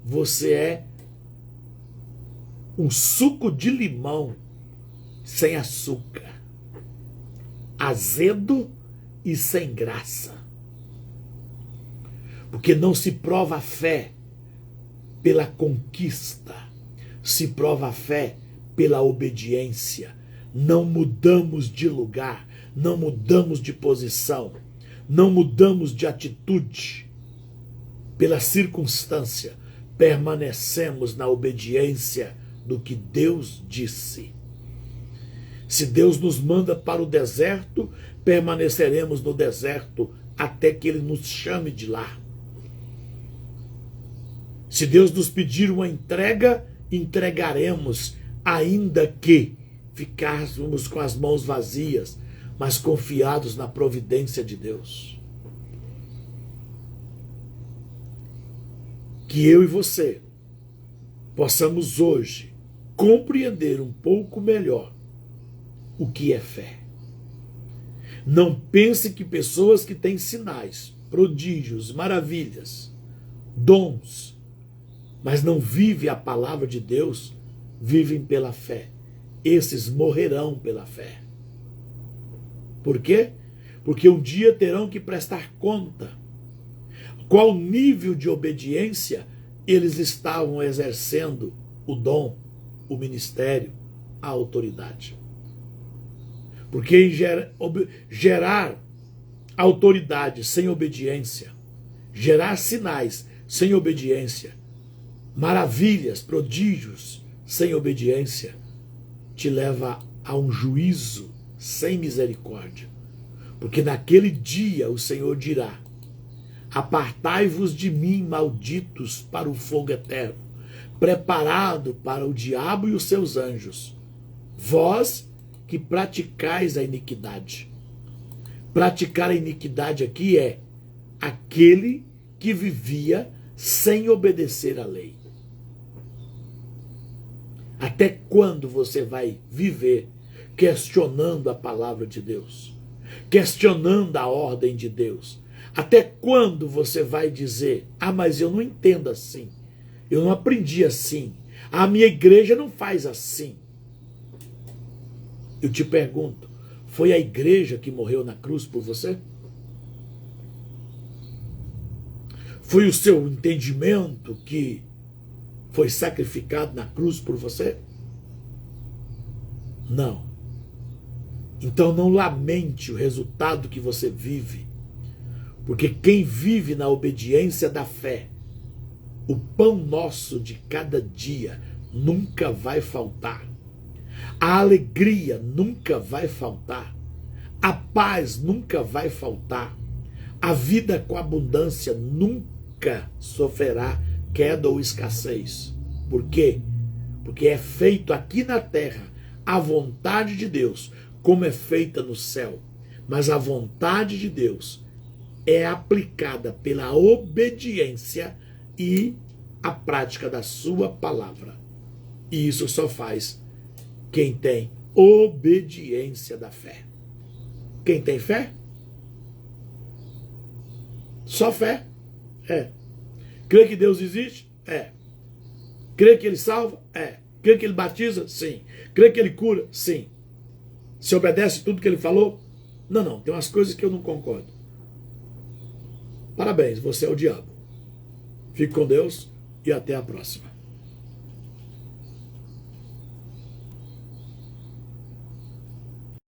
Speaker 1: você é um suco de limão sem açúcar, azedo e sem graça. Porque não se prova a fé pela conquista, se prova a fé pela obediência. Não mudamos de lugar, não mudamos de posição, não mudamos de atitude pela circunstância, permanecemos na obediência do que Deus disse. Se Deus nos manda para o deserto, permaneceremos no deserto até que Ele nos chame de lá. Se Deus nos pedir uma entrega, entregaremos, ainda que ficássemos com as mãos vazias, mas confiados na providência de Deus. Que eu e você possamos hoje compreender um pouco melhor o que é fé. Não pense que pessoas que têm sinais, prodígios, maravilhas, dons, mas não vivem a palavra de Deus, vivem pela fé. Esses morrerão pela fé. Por quê? Porque um dia terão que prestar conta qual nível de obediência eles estavam exercendo o dom, o ministério, a autoridade. Porque gerar autoridade sem obediência, gerar sinais sem obediência, maravilhas, prodígios sem obediência, te leva a um juízo sem misericórdia. Porque naquele dia o Senhor dirá: apartai-vos de mim, malditos, para o fogo eterno, preparado para o diabo e os seus anjos, vós que praticais a iniquidade. Praticar a iniquidade aqui é aquele que vivia sem obedecer à lei. Até quando você vai viver questionando a palavra de Deus? Questionando a ordem de Deus? Até quando você vai dizer: ah, mas eu não entendo assim, eu não aprendi assim, a minha igreja não faz assim? Eu te pergunto, foi a igreja que morreu na cruz por você? Foi o seu entendimento que foi sacrificado na cruz por você? Não. Então não lamente o resultado que você vive, porque quem vive na obediência da fé, o pão nosso de cada dia nunca vai faltar. A alegria nunca vai faltar. A paz nunca vai faltar. A vida com abundância nunca sofrerá queda ou escassez. Por quê? Porque é feito aqui na terra a vontade de Deus, como é feita no céu. Mas a vontade de Deus é aplicada pela obediência e a prática da sua palavra. E isso só faz quem tem obediência da fé. Quem tem fé? Só fé? É. Crê que Deus existe? É. Crê que Ele salva? É. Crê que Ele batiza? Sim. Crê que Ele cura? Sim. Se obedece tudo que Ele falou? Não, tem umas coisas que eu não concordo. Parabéns, você é o diabo. Fique com Deus e até a próxima.